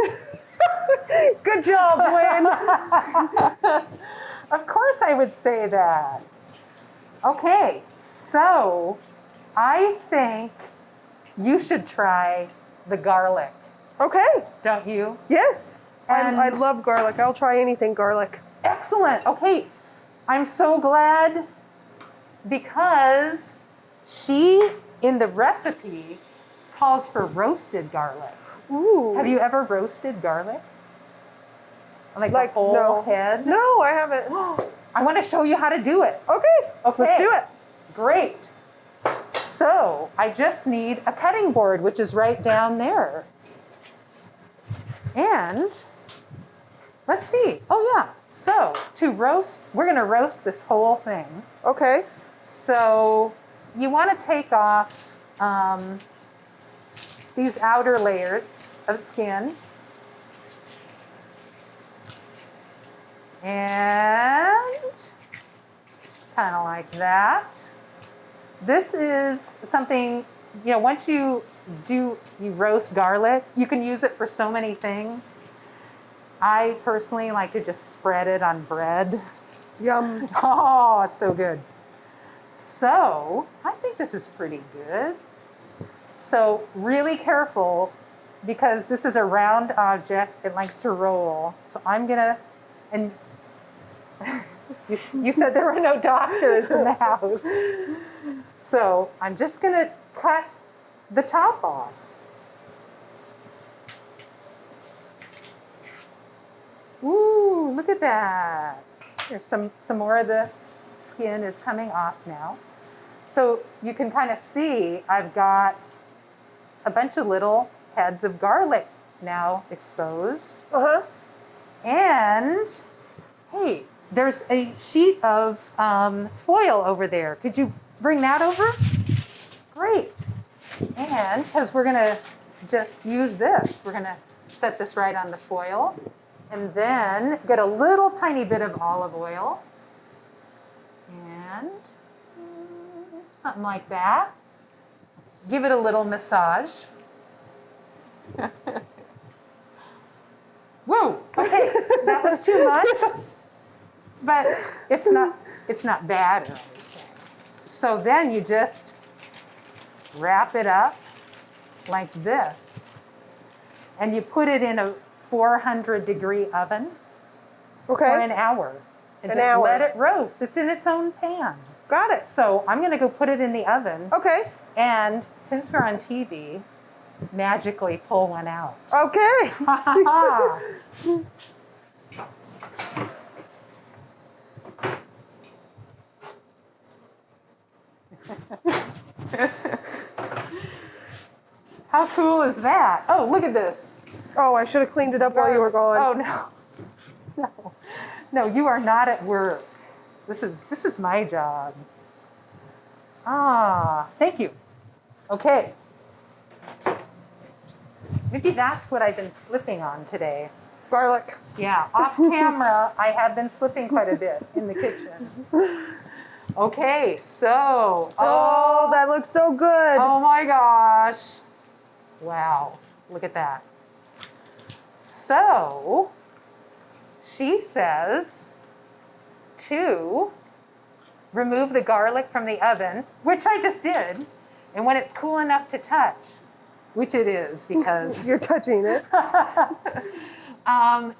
Good job, Lynn. Of course I would say that. Okay, so I think you should try the garlic, Okay. don't you? Yes. And- I love garlic. I'll try anything garlic. Excellent. Okay, I'm so glad, because she, in the recipe, calls for roasted garlic. Ooh. Have you ever roasted garlic? Like the Like, whole no. head? No, I haven't. I want to show you how to do it. Okay. Okay. Let's do it. Great. So I just need a cutting board, which is right down there. And let's see. Oh yeah. So to roast, we're going to roast this whole thing. Okay. So you want to take off these outer layers of skin. And kind of like that. This is something, you know, once you roast garlic, you can use it for so many things. I personally like to just spread it on bread. Yum. Oh, it's so good. So I think this is pretty good. So really careful, because this is a round object. It likes to roll. So I'm gonna, and you said there were no doctors in the house. So I'm just gonna cut the top off. Ooh, look at that. There's some more of the skin is coming off now. So you can kind of see I've got a bunch of little heads of garlic now exposed. Uh-huh. And hey, there's a sheet of foil over there. Could you bring that over? Great. And because we're gonna just use this, we're gonna set this right on the foil, and then get a little tiny bit of olive oil, and something like that. Give it a little massage. Whoa, okay, that was too much, but it's not bad or anything. So then you just wrap it up like this, and you put it in a 400-degree oven for Okay. an hour, and An just hour. let it roast. It's in its own pan. Got it. So I'm gonna go put it in the oven, Okay. and since we're on TV, magically pull one out. Okay. How cool is that? Oh, look at this. Oh, I should have cleaned it up while you were gone. Oh no, no, no! You are not at work. This is my job. Ah, thank you. Okay. Maybe that's what I've been slipping on today. Garlic. Yeah, off camera, I have been slipping quite a bit in the kitchen. Okay, so. Oh, that looks so good. Oh my gosh. Wow, look at that. So, she says to remove the garlic from the oven, which I just did, And when it's cool enough to touch, which it is because You're touching it.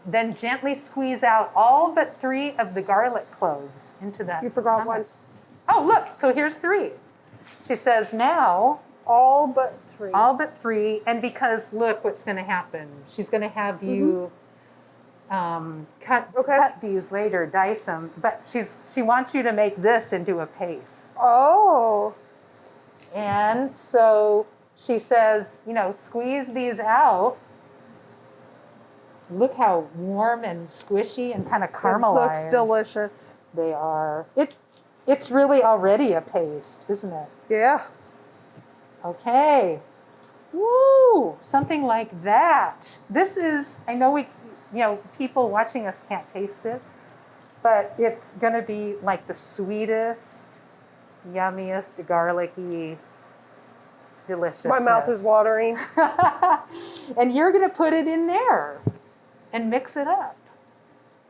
then gently squeeze out all but 3 of the garlic cloves into that. You forgot one. hummus. Oh, look, so here's 3. She says now, All but 3. all but 3, and because look what's going to happen. She's going to have you cut these later, dice them, but she wants you to make this into a paste. Oh. And so she says, squeeze these out. Look how warm and squishy and kind of caramelized. It looks delicious. They are. It's really already a paste, isn't it? Yeah. Okay. Woo! Something like that. This is, I know people watching us can't taste it, but it's going to be like the sweetest, yummiest, garlicky, delicious. My mouth is watering. And you're going to put it in there and mix it up.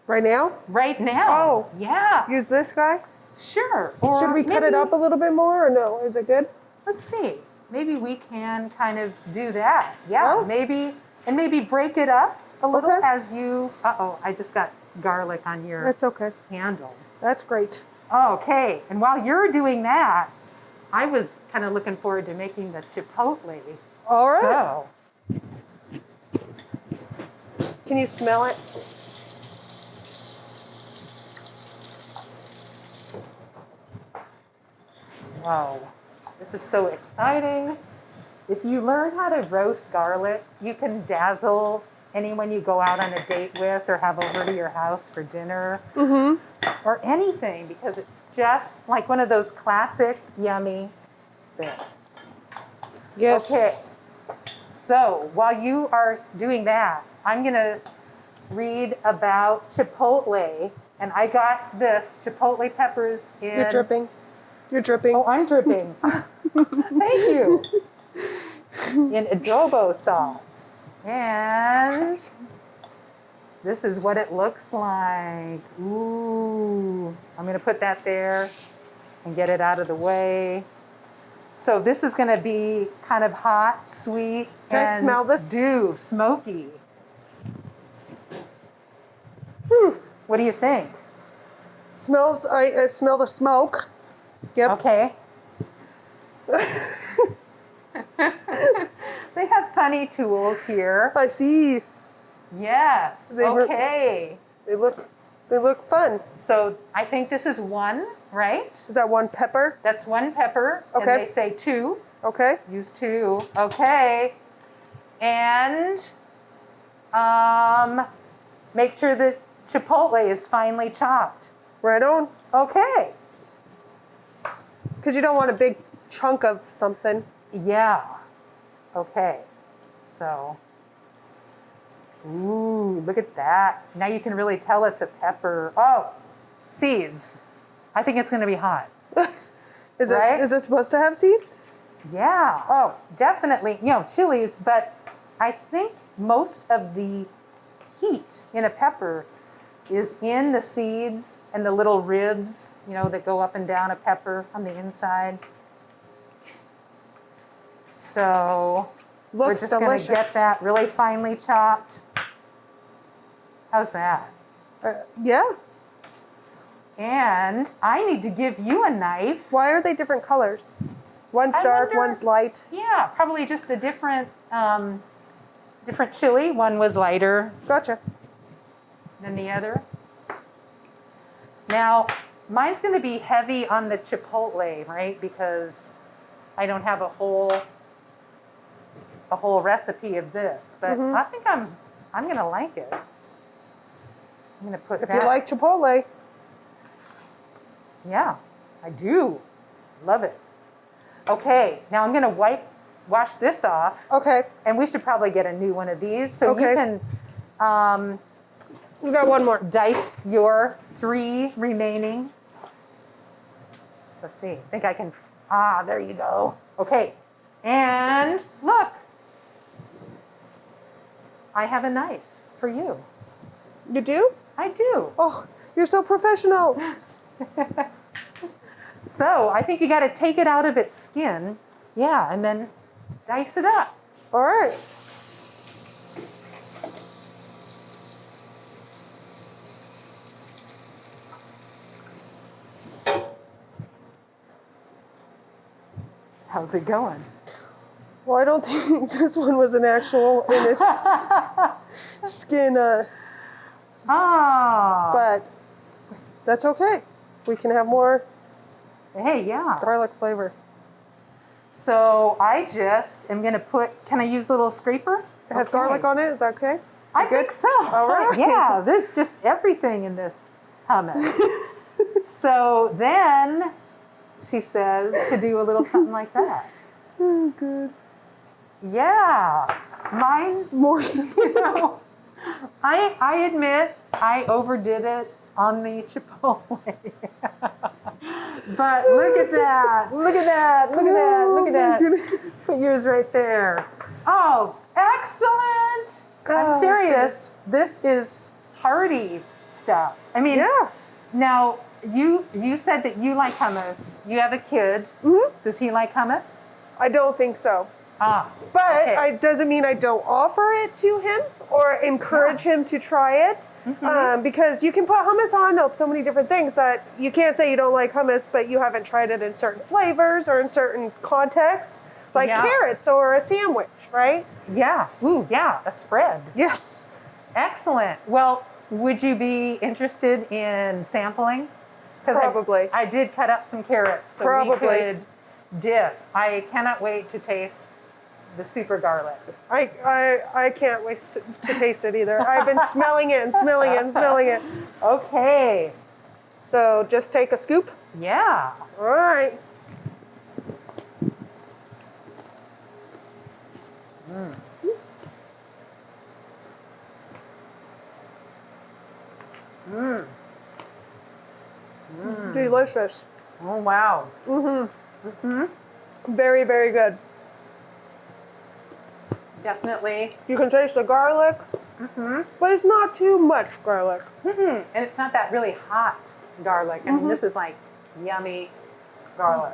Right now? Right now. Oh. Yeah. Use this guy? Sure. Or Should we cut it up a little bit more or no? Is it good? Let's see. Maybe we can kind of do that. Yeah. Oh. Maybe break it up a little Okay. as you. I just got garlic on your That's okay. handle. That's great. Okay. And while you're doing that, I was kind of looking forward to making the chipotle. All right. So, Can you smell it? wow, this is so exciting. If you learn how to roast garlic, you can dazzle anyone you go out on a date with or have over to your house for dinner or anything, because it's just like one of those classic yummy things. Yes. Okay, so while you are doing that, I'm going to read about chipotle. And I got this chipotle peppers in. You're dripping. You're dripping. Oh, I'm dripping. Thank you. In adobo sauce. And this is what it looks like. Ooh. I'm going to put that there and get it out of the way. So this is going to be kind of hot, sweet, Can I and smell this? smoky. What do you think? Smells. I smell the smoke. Yep. Okay. They have funny tools here. I see. Yes. They were- Okay. They look fun. So I think this is 1, right? Is that 1 pepper? That's 1 pepper. Okay. And they say 2. Okay. Use 2. Okay. And make sure that chipotle is finely chopped. Right on. Okay. Because you don't want a big chunk of something. Yeah. Okay. So, ooh, look at that. Now you can really tell it's a pepper. Oh, seeds. I think it's going to be hot. Is Right? it supposed to have seeds? Yeah. Oh. Definitely. Chilies, but I think most of the heat in a pepper is in the seeds and the little ribs, that go up and down a pepper on the inside. So Looks we're just going delicious. to get that really finely chopped. How's that? Yeah. And I need to give you a knife. Why are they different colors? One's I dark, wonder- one's light. Yeah, probably just a different chili. One was lighter Gotcha. than the other. Now, mine's going to be heavy on the chipotle, right? Because I don't have a whole recipe of this, but I think I'm going to like it. I'm going to put If that. you like chipotle. Yeah, I do. Love it. Okay, now I'm going to wash this off, Okay. and we should probably get a new one of these so Okay. you can We got one more. dice your 3 remaining. Let's see. I think I can. There you go. Okay. And look, I have a knife for you. You do? I do. Oh, you're so professional. So I think you got to take it out of its skin Yeah, and then dice it up. All right. How's it going? Well, I don't think this one was an actual in its skin, Ah. but that's okay. We can have more Hey, yeah. garlic flavor. So I just am gonna can I use the little scraper? It has garlic on it. Is that okay? I You good? think so. All right. Yeah, there's just everything in this hummus. So then she says to do a little something like that. Oh, good. Yeah, mine, More. you know, I admit I overdid it on the chipotle. But look at that, look at that, look at that, look at that. Goodness. Put yours right there. Oh, excellent. I'm Oh, serious. This is hearty stuff. I mean, Yeah. now you said that you like hummus. You have a kid. Mhm. Does he like hummus? I don't think so. Ah, But okay. it doesn't mean I don't offer it to him or encourage him to try it. Because you can put hummus on so many different things that you can't say you don't like hummus, but you haven't tried it in certain flavors or in certain contexts, like Yeah. carrots or a sandwich, right? Yeah. Ooh, yeah, a spread. Yes. Excellent. Well, would you be interested in sampling? 'Cause Probably. I did cut up some carrots so Probably. we could dip. I cannot wait to taste the super garlic. I can't wait to taste it either. I've been smelling it and smelling it and smelling it. Okay. So just take a scoop. Yeah. All right. Delicious. Oh, wow. Very, very good. Definitely. You can taste the garlic, but it's not too much garlic. And it's not that really hot garlic. I mean, this is like yummy garlic.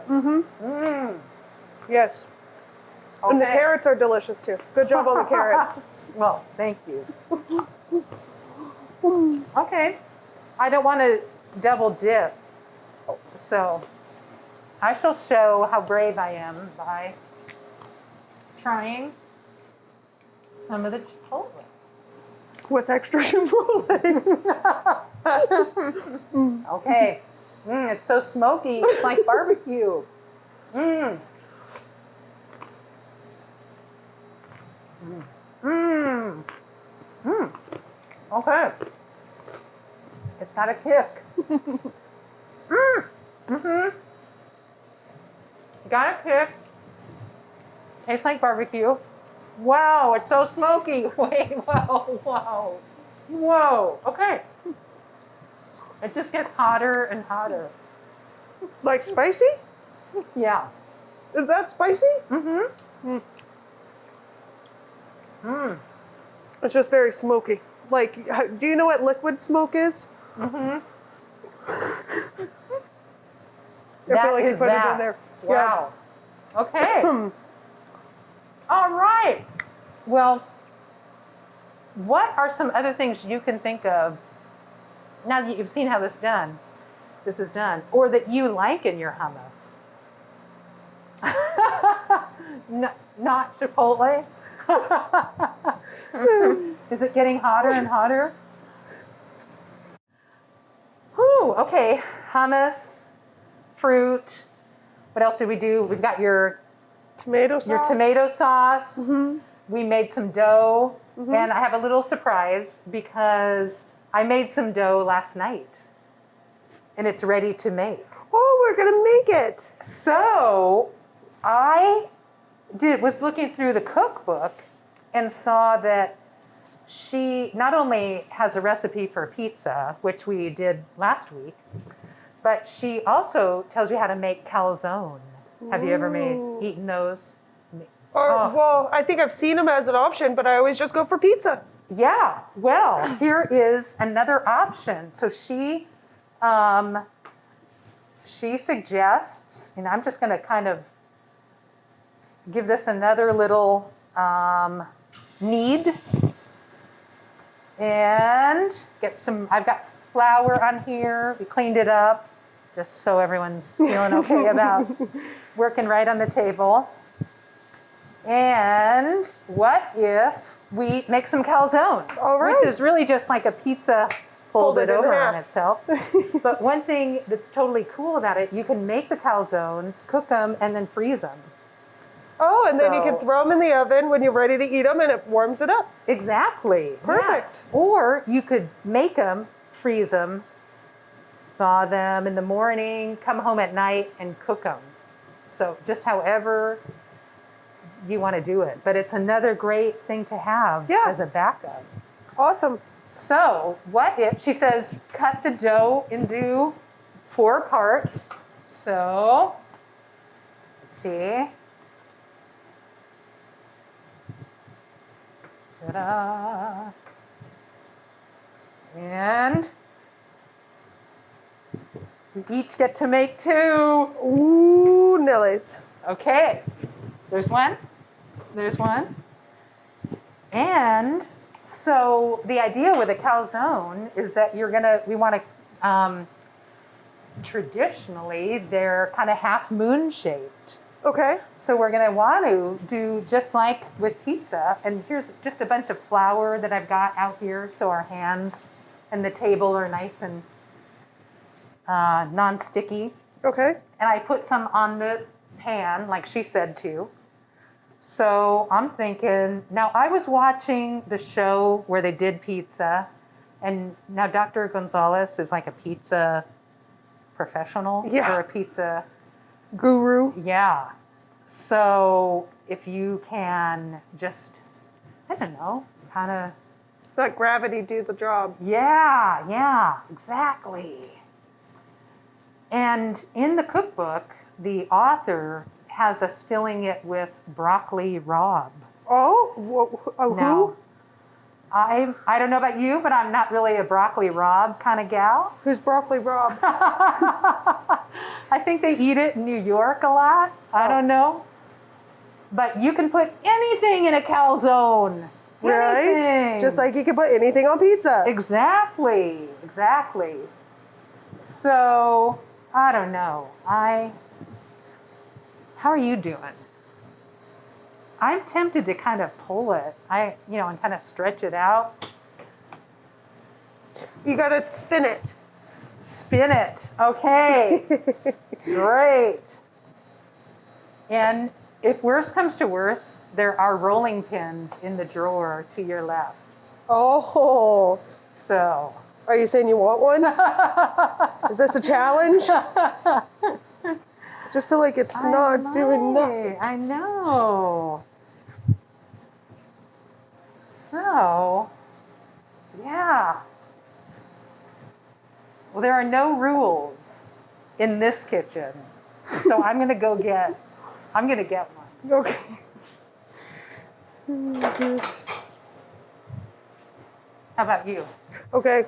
Yes. Okay. And the carrots are delicious too. Good job on the carrots. Well, thank you. Okay. I don't want to double dip. So I shall show how brave I am by trying some of the chipotle. With extra chipotle. Okay. It's so smoky. It's like barbecue. Okay. It's got a kick. Got a kick. Tastes like barbecue. Wow, it's so smoky. Wait, whoa. Whoa, okay. It just gets hotter and hotter. Like spicy? Yeah. Is that spicy? It's just very smoky. Like, do you know what liquid smoke is? I feel like you put it in there. Wow. Okay. All right. Well, what are some other things you can think of now that you've seen how this is done, or that you like in your hummus? Not chipotle? Is it getting hotter and hotter? Whew, okay. Hummus, fruit. What else did we do? We've got your Tomato sauce. your tomato sauce. We made some dough. And I have a little surprise because I made some dough last night. And it's ready to make. Oh, we're gonna make it. So I was looking through the cookbook and saw that she not only has a recipe for pizza, which we did last week, but she also tells you how to make calzone. Have you ever eaten those? Well, I think I've seen them as an option, but I always just go for pizza. Yeah, well, here is another option. So she suggests, and I'm just going to kind of give this another little knead. And get some, I've got flour on here. We cleaned it up just so everyone's feeling okay about working right on the table. And what if we make some calzones, All right. which is really just like a pizza folded in over half. on itself. But one thing that's totally cool about it, you can make the calzones, cook them, and then freeze them. Oh, and then you So- can throw them in the oven when you're ready to eat them, and it warms it up. Exactly. Perfect. Yes. Or you could make them, freeze them, thaw them in the morning, come home at night and cook them. So just however you want to do it. But it's another great thing to have Yeah. as a backup. Awesome. So what if, she says, cut the dough into 4 parts. So let's see. Ta-da. And we each get to make 2. Ooh, Nillies. Okay. There's one. There's one. And so the idea with a calzone is that we want to, traditionally, they're kind of half moon shaped. Okay. So we're going to want to do just like with pizza. And here's just a bunch of flour that I've got out here so our hands and the table are nice and non-sticky. Okay. And I put some on the pan, like she said to. So I'm thinking, now I was watching the show where they did pizza, and now Dr. Gonzalez is like a pizza professional Yeah. or a pizza, Guru. yeah. So if you can just, I don't know, kind of, Let gravity do the job. yeah, exactly. And in the cookbook, the author has us filling it with broccoli rabe. Oh, who? Now, I don't know about you, but I'm not really a broccoli rabe kind of gal. Who's broccoli Rob? I think they eat it in New York a lot. I don't know. But you can put anything in a calzone. Right? Anything. Just like you can put anything on pizza. Exactly. So, I don't know. How are you doing? I'm tempted to kind of pull it, and kind of stretch it out. You gotta spin it. Spin it. Okay. Great. And if worse comes to worse, there are rolling pins in the drawer to your left. Oh, So, are you saying you want one? Is this a challenge? Just feel like it's not doing nothing. I know. So, yeah. Well, there are no rules in this kitchen. So I'm going to get one. Okay. Oh, gosh. How about you? Okay.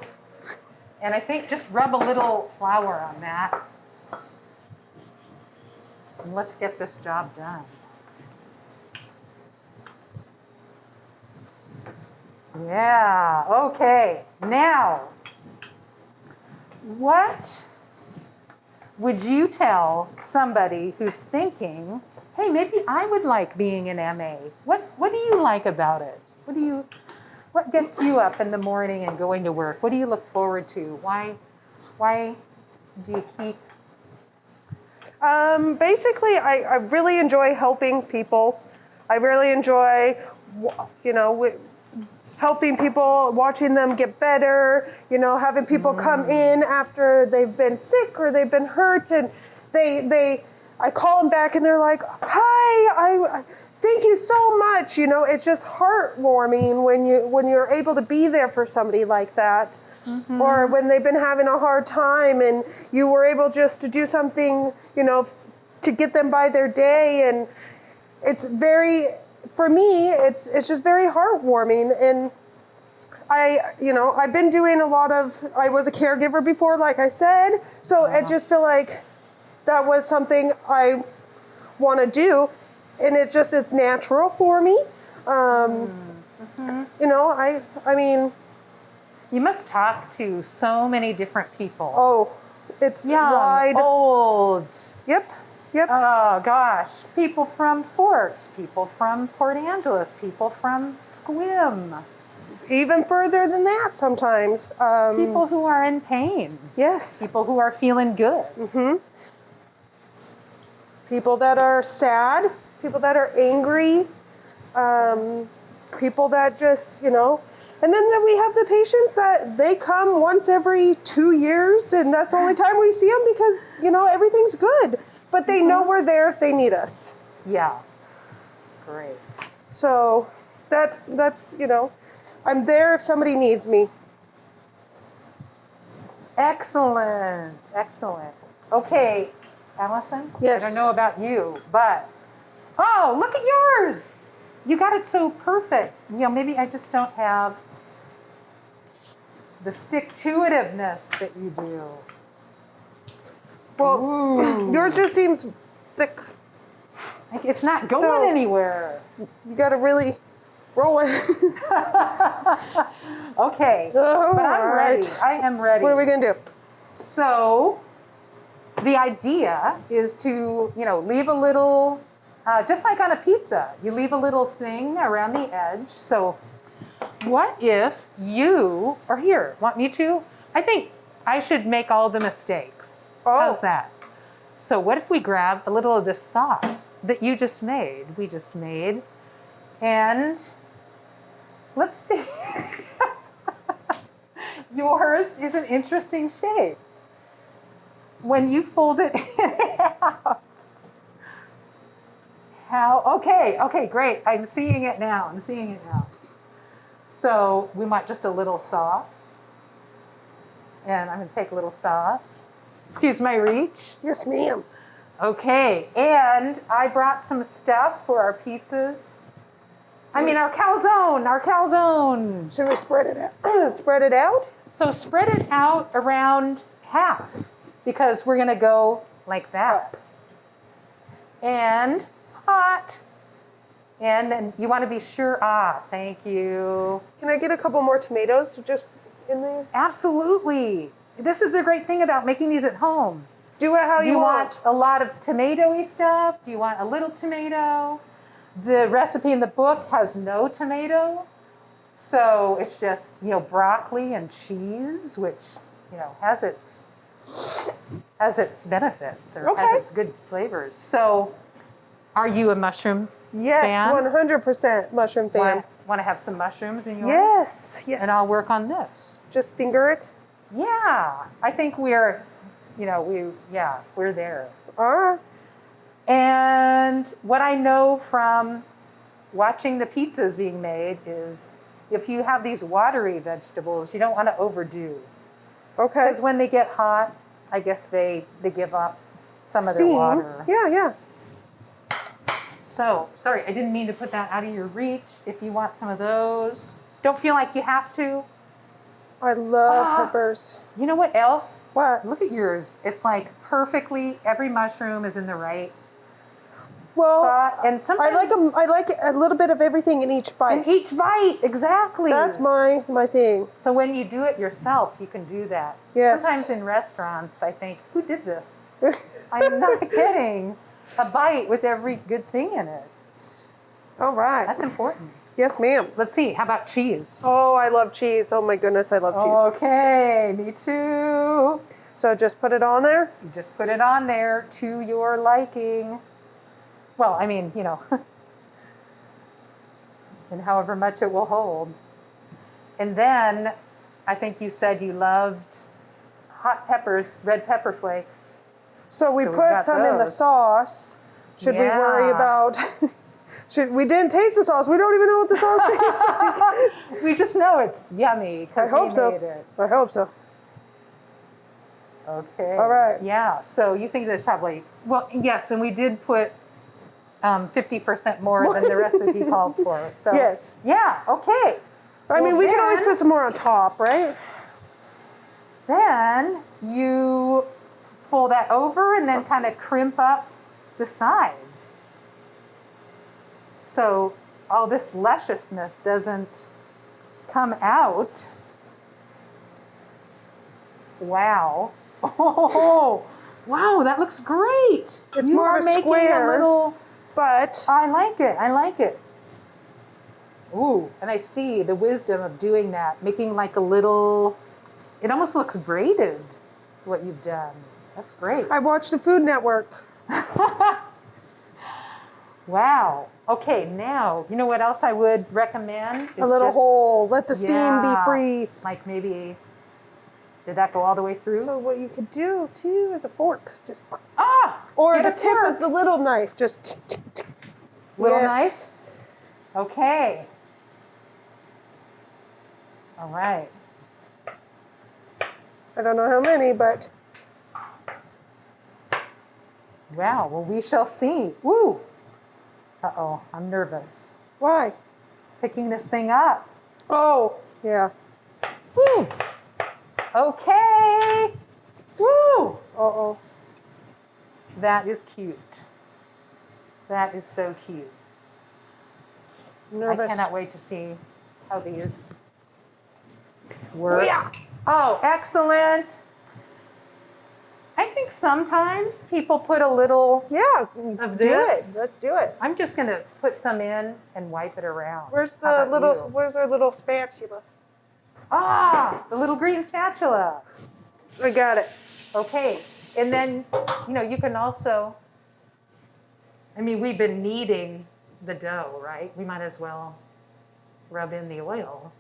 And I think just rub a little flour on that. And let's get this job done. Yeah, okay. Now, what would you tell somebody who's thinking, hey, maybe I would like being an MA? What do you like about it? What gets you up in the morning and going to work? What do you look forward to? Why do you keep? Basically, I really enjoy helping people. I really enjoy, helping people, watching them get better, having people come in after they've been sick or they've been hurt, and I call them back and they're like, hi, thank you so much. It's just heartwarming when you're able to be there for somebody like that. Mm-hmm. Or when they've been having a hard time and you were able just to do something, to get them by their day. And it's for me, it's just very heartwarming. And I've been doing I was a caregiver before, like I said. So I just feel like that was something I want to do. and it's natural for me. You know, I mean, You must talk to so many different people. oh, it's Young, wide. old. Yep. Oh gosh, people from Forks, people from Port Angeles, people from Squim, Even further than that sometimes. people who are in pain, Yes. people who are feeling good. People that are sad, people that are angry, people that just, you know, and then we have the patients that they come once every 2 years, and that's the only time we see them because, you know, everything's good. But they know we're there if they need us. Yeah, great. So that's you know, I'm there if somebody needs me. Excellent, excellent. Okay, Allison, Yes. I don't know about you, but, oh, look at yours. You got it so perfect. You know, maybe I just don't have the stick-to-itiveness that you do. Well, Ooh. yours just seems thick. Like, it's not going So- anywhere. You got to really roll it. Okay, All but I'm ready. right. I am ready. What are we going to do? So, the idea is to, you know, leave a little, just like on a pizza, you leave a little thing around the edge. So, what if you, or here, want me to? I think I should make all the mistakes. Oh. How's that? So, what if we grab a little of this sauce that we just made, and let's see. Yours is an interesting shape. When you fold it in half. Okay, great. I'm seeing it now. So we want just a little sauce. And I'm going to take a little sauce. Excuse my reach. Yes, ma'am. Okay, and I brought some stuff for our pizzas. I mean, our calzone. Should we spread it out? Spread it out? So spread it out around half because we're gonna go like that. And hot. And then you wanna be sure, thank you. Can I get a couple more tomatoes just in there? Absolutely. This is the great thing about making these at home. Do it how Do you you want. want a lot of tomato-y stuff? Do you want a little tomato? The recipe in the book has no tomato. So it's just, you know, broccoli and cheese, which, you know, has its benefits or has Okay. its good flavors. So are you a mushroom Yes, fan? 100% mushroom fan. Want to have some mushrooms in yours? Yes. And I'll work on this. Just finger it. Yeah, I think we're there. All right. And what I know from watching the pizzas being made is if you have these watery vegetables, you don't want to overdo. Okay. Because when they get hot, I guess they give up some of their Steam. water. Yeah. So, sorry, I didn't mean to put that out of your reach. If you want some of those, don't feel like you have to. I love peppers. You know what else? What? Look at yours. It's like perfectly, every mushroom is in the right Well, spot. And sometimes I like a little bit of everything in each bite. in each bite, exactly. That's my thing. So when you do it yourself, you can do that. Yes. Sometimes in restaurants, I think, who did this? I'm not kidding. A bite with every good thing in it. All right. That's important. Yes, ma'am. Let's see. How about cheese? Oh, I love cheese. Oh my goodness, I love cheese. Okay, me too. So just put it on there. You just put it on there to your liking. Well, I mean, you know, and however much it will hold. And then I think you said you loved hot peppers, red pepper flakes. So we So we put got some in the those. sauce. Should we worry Yeah. about? We didn't taste the sauce. We don't even know what the sauce tastes like. We just know it's yummy I because hope we so. made it. I hope so. Okay. All right. Yeah. So you think there's probably, well, yes, and we did put 50% more than the recipe called for. So Yes. Yeah. Okay. I mean, Well, we can always then- put some more on top, right? Then you fold that over and then kind of crimp up the sides. so all this lusciousness doesn't come out. Wow. Oh, wow, that looks great. It's You more are of a making square. a little, But I like it. I like it. Ooh, and I see the wisdom of doing that, making like a little, it almost looks braided, what you've done. That's great. I watched the Food Network. Wow. Okay, now, you know what else I would recommend? A little just- hole. Let the steam be Yeah, free. Like maybe, did that go all the way through? So what you could do too is a fork. Just Or the tip of the little knife. Just little yes. knife? Okay. All right. I don't know how many, but Wow, well, we shall see. Woo! Uh-oh, I'm nervous. why? Picking this thing up. Oh, yeah. Woo! Okay! Woo! Uh-oh. That is cute. That is so cute. Nervous. I cannot wait to see how these work. Yeah. Oh, excellent. I think sometimes people put a little, Yeah. Of do this? it. Let's do it. I'm just going to put some in and wipe it around. Where's How the about little? you? Where's our little spatula? Ah, the little green spatula. I got it. Okay, and then, you can also, we've been kneading the dough, right? We might as well rub in the oil.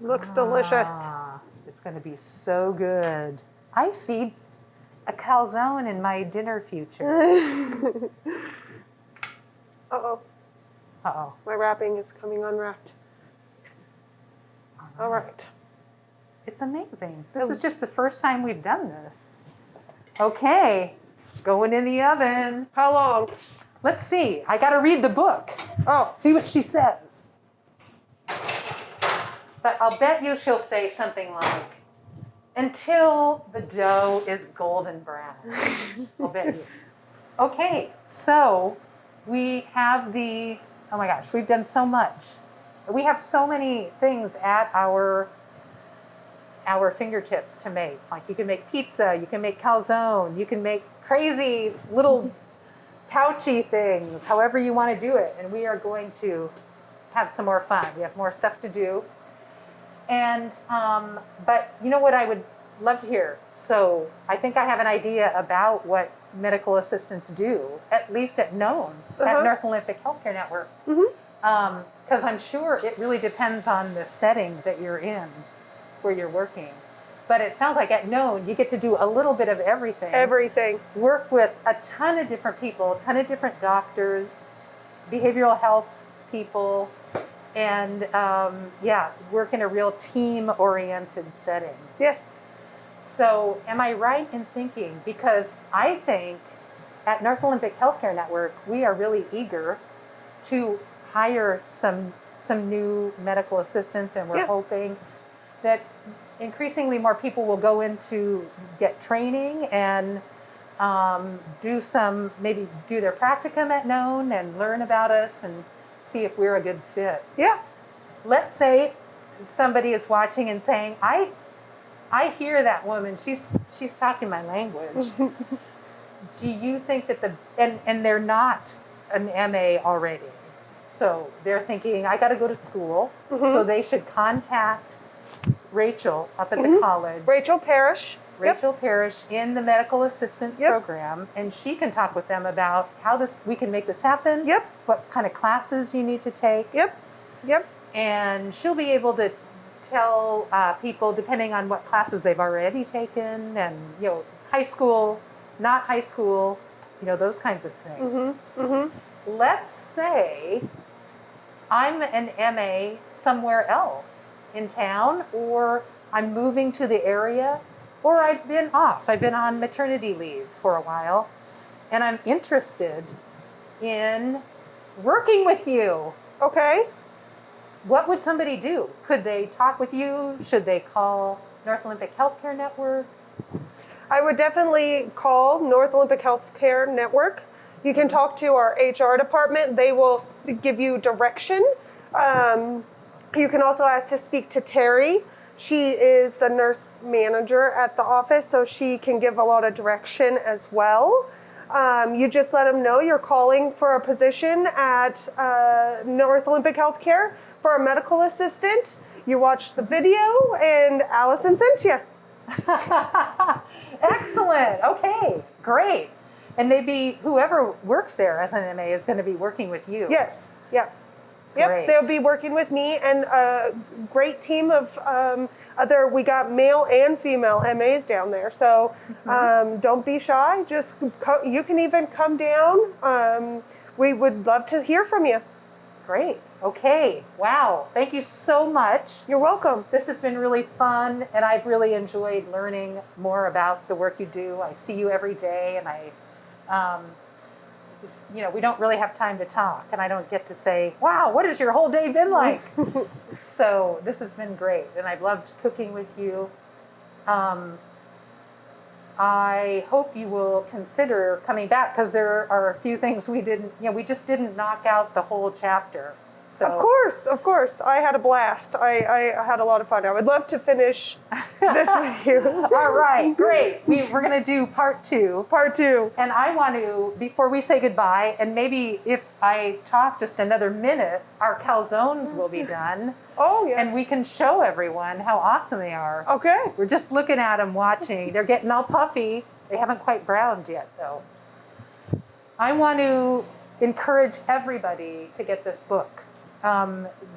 Looks delicious. Ah, it's going to be so good. I see a calzone in my dinner future. Uh-oh. Uh-oh. My wrapping is coming unwrapped. All right. It's amazing. This is just the first time we've done this. Okay, going in the oven. How long? Let's see. I got to read the book. Oh, See what she says. But I'll bet you she'll say something like, until the dough is golden brown. I'll bet you. Okay, so we have oh my gosh, we've done so much. We have so many things at our fingertips to make. Like you can make pizza, you can make calzone, you can make crazy little pouchy things, however you want to do it. And we are going to have some more fun. We have more stuff to do. And, but you know what I would love to hear? So I think I have an idea about what medical assistants do, at least at known, at North Olympic Healthcare Network. Because I'm sure it really depends on the setting that you're in, where you're working. But it sounds like at known, you get to do a little bit of everything. everything. Work with a ton of different people, a ton of different doctors, behavioral health people, and work in a real team-oriented setting. Yes. So am I right in thinking, because I think at North Olympic Healthcare Network, we are really eager to hire some new medical assistants, and we're hoping that increasingly more people will go in to get training and do their practicum at known and learn about us and see if we're a good fit. Yeah. Let's say somebody is watching and saying, I hear that woman, she's talking my language. Do you think that and they're not an MA already, so they're thinking, I got to go to school, so they should contact Rachel up at the college. Rachel Parrish. Rachel Parrish in the medical assistant program, and she can talk with them about how we can make this happen. Yep. What kind of classes you need to take. Yep. Yep. And she'll be able to tell people, depending on what classes they've already taken, and high school, not high school, those kinds of things. Let's say I'm an MA somewhere else in town, or I'm moving to the area, or I've been off. I've been on maternity leave for a while, and I'm interested in working with you. Okay. What would somebody do? Could they talk with you? Should they call North Olympic Healthcare Network? I would definitely call North Olympic Healthcare Network. You can talk to our HR department. They will give you direction. You can also ask to speak to Terry. She is the nurse manager at the office, so she can give a lot of direction as well. You just let them know you're calling for a position at North Olympic Healthcare for a medical assistant. You watched the video, and Alicen sent you. Excellent. Okay, great. And maybe whoever works there as an MA is going to be working with you. Yes. Yep. Great. They'll be working with me and a great team of we got male and female MAs down there. So don't be shy. Just you can even come down. We would love to hear from you. Great. Okay. Wow. Thank you so much. You're welcome. This has been really fun, and I've really enjoyed learning more about the work you do. I see you every day, and we don't really have time to talk, and I don't get to say, wow, what has your whole day been like? So this has been great, and I've loved cooking with you. I hope you will consider coming back, because there are a few things we just didn't knock out the whole chapter. So. Of course. I had a blast. I had a lot of fun. I would love to finish this with you. All right, great. We're going to do part 2. Part 2. And I want to, before we say goodbye, and maybe if I talk just another minute, our calzones will be done. Oh, yes. And we can show everyone how awesome they are. Okay. We're just looking at them, watching. They're getting all puffy. They haven't quite browned yet, though. I want to encourage everybody to get this book.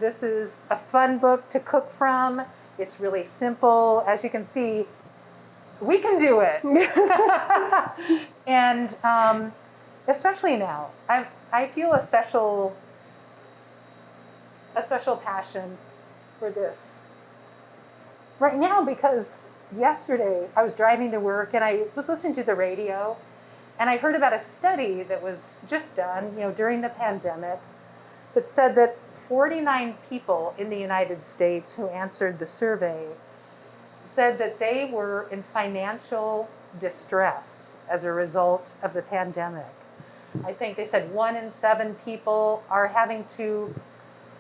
This is a fun book to cook from. It's really simple. As you can see, we can do it. And especially now, I feel a special passion for this right now, because yesterday I was driving to work and I was listening to the radio, and I heard about a study that was just done, during the pandemic, that said that 49 people in the United States who answered the survey said that they were in financial distress as a result of the pandemic. I think they said 1 in 7 people are having to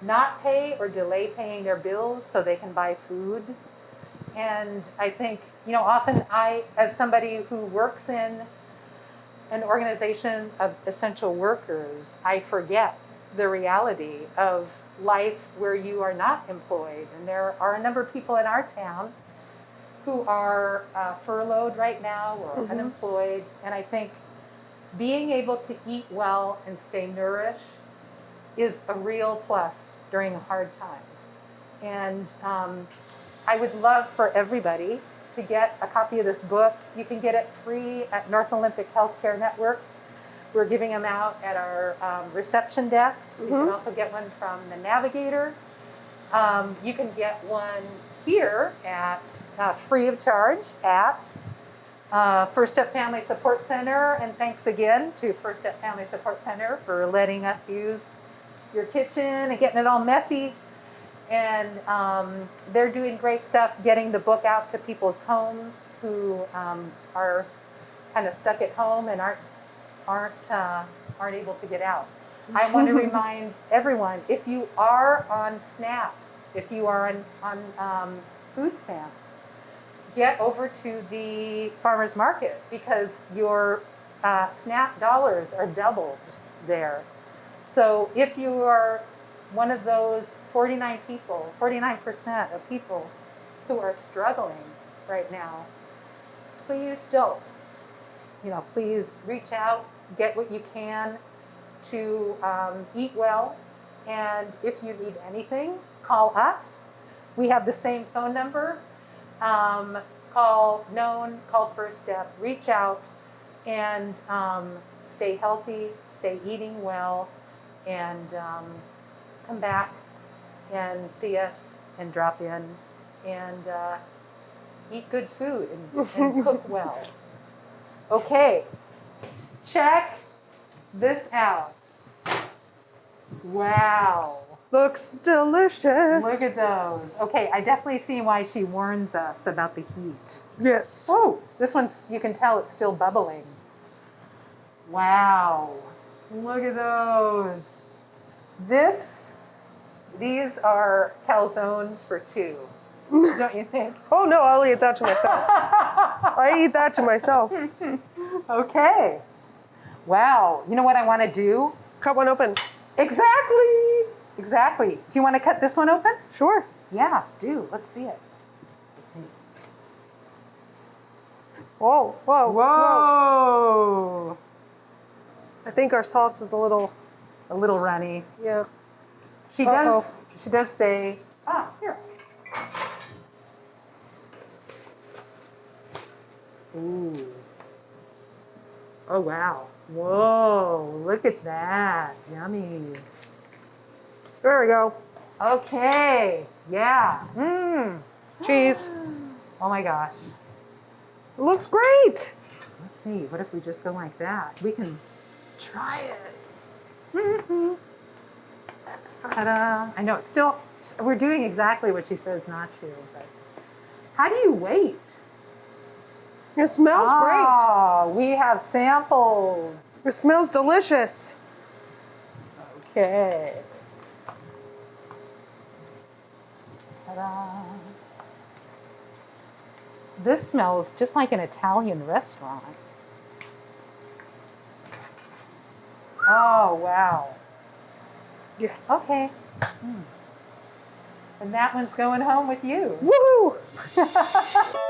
not pay or delay paying their bills so they can buy food. And I think, often as somebody who works in an organization of essential workers, I forget the reality of life where you are not employed. And there are a number of people in our town who are furloughed right now or unemployed. And I think being able to eat well and stay nourished is a real plus during hard times. And I would love for everybody to get a copy of this book. You can get it free at North Olympic Healthcare Network. We're giving them out at our reception desks. You can also get one from the Navigator. You can get one here at free of charge at First Step Family Support Center. And thanks again to First Step Family Support Center for letting us use your kitchen and getting it all messy. And they're doing great stuff getting the book out to people's homes who are kind of stuck at home and aren't able to get out. I want to remind everyone, if you are on SNAP, if you are on food stamps, get over to the farmer's market, because your SNAP dollars are doubled there. So if you are one of those 49% of people who are struggling right now, please don't. Please reach out, get what you can to eat well. And if you need anything, call us. We have the same phone number. Call First Step, reach out, and stay healthy, stay eating well, and come back and see us and drop in and eat good food and cook well. Okay, check this out. Wow. Looks delicious. Look at those. Okay, I definitely see why she warns us about the heat. Yes. Oh, this one's, you can tell it's still bubbling. Wow. Look at those. These are calzones for two, don't you think? Oh no, I'll eat that to myself. I eat that to myself. Okay. Wow. You know what I want to do? Cut one open. Exactly. Exactly. Do you want to cut this one open? Sure. Yeah, do. Let's see it. Let's see. Whoa, whoa, whoa. Whoa. I think our sauce is a little, runny. yeah. She does. She does say, here. Ooh. Oh wow. Whoa, look at that. Yummy. There we go. Okay. Yeah. Mmm. Cheese. Oh my gosh. It looks great. Let's see. What if we just go like that? We can try it. Ta-da. I know it's still, we're doing exactly what she says not to, but how do you wait? It smells Oh, we have samples. great. It smells delicious. Okay. Ta-da. This smells just like an Italian restaurant. Oh, wow. Yes. Okay. And that one's going home with you. Woohoo!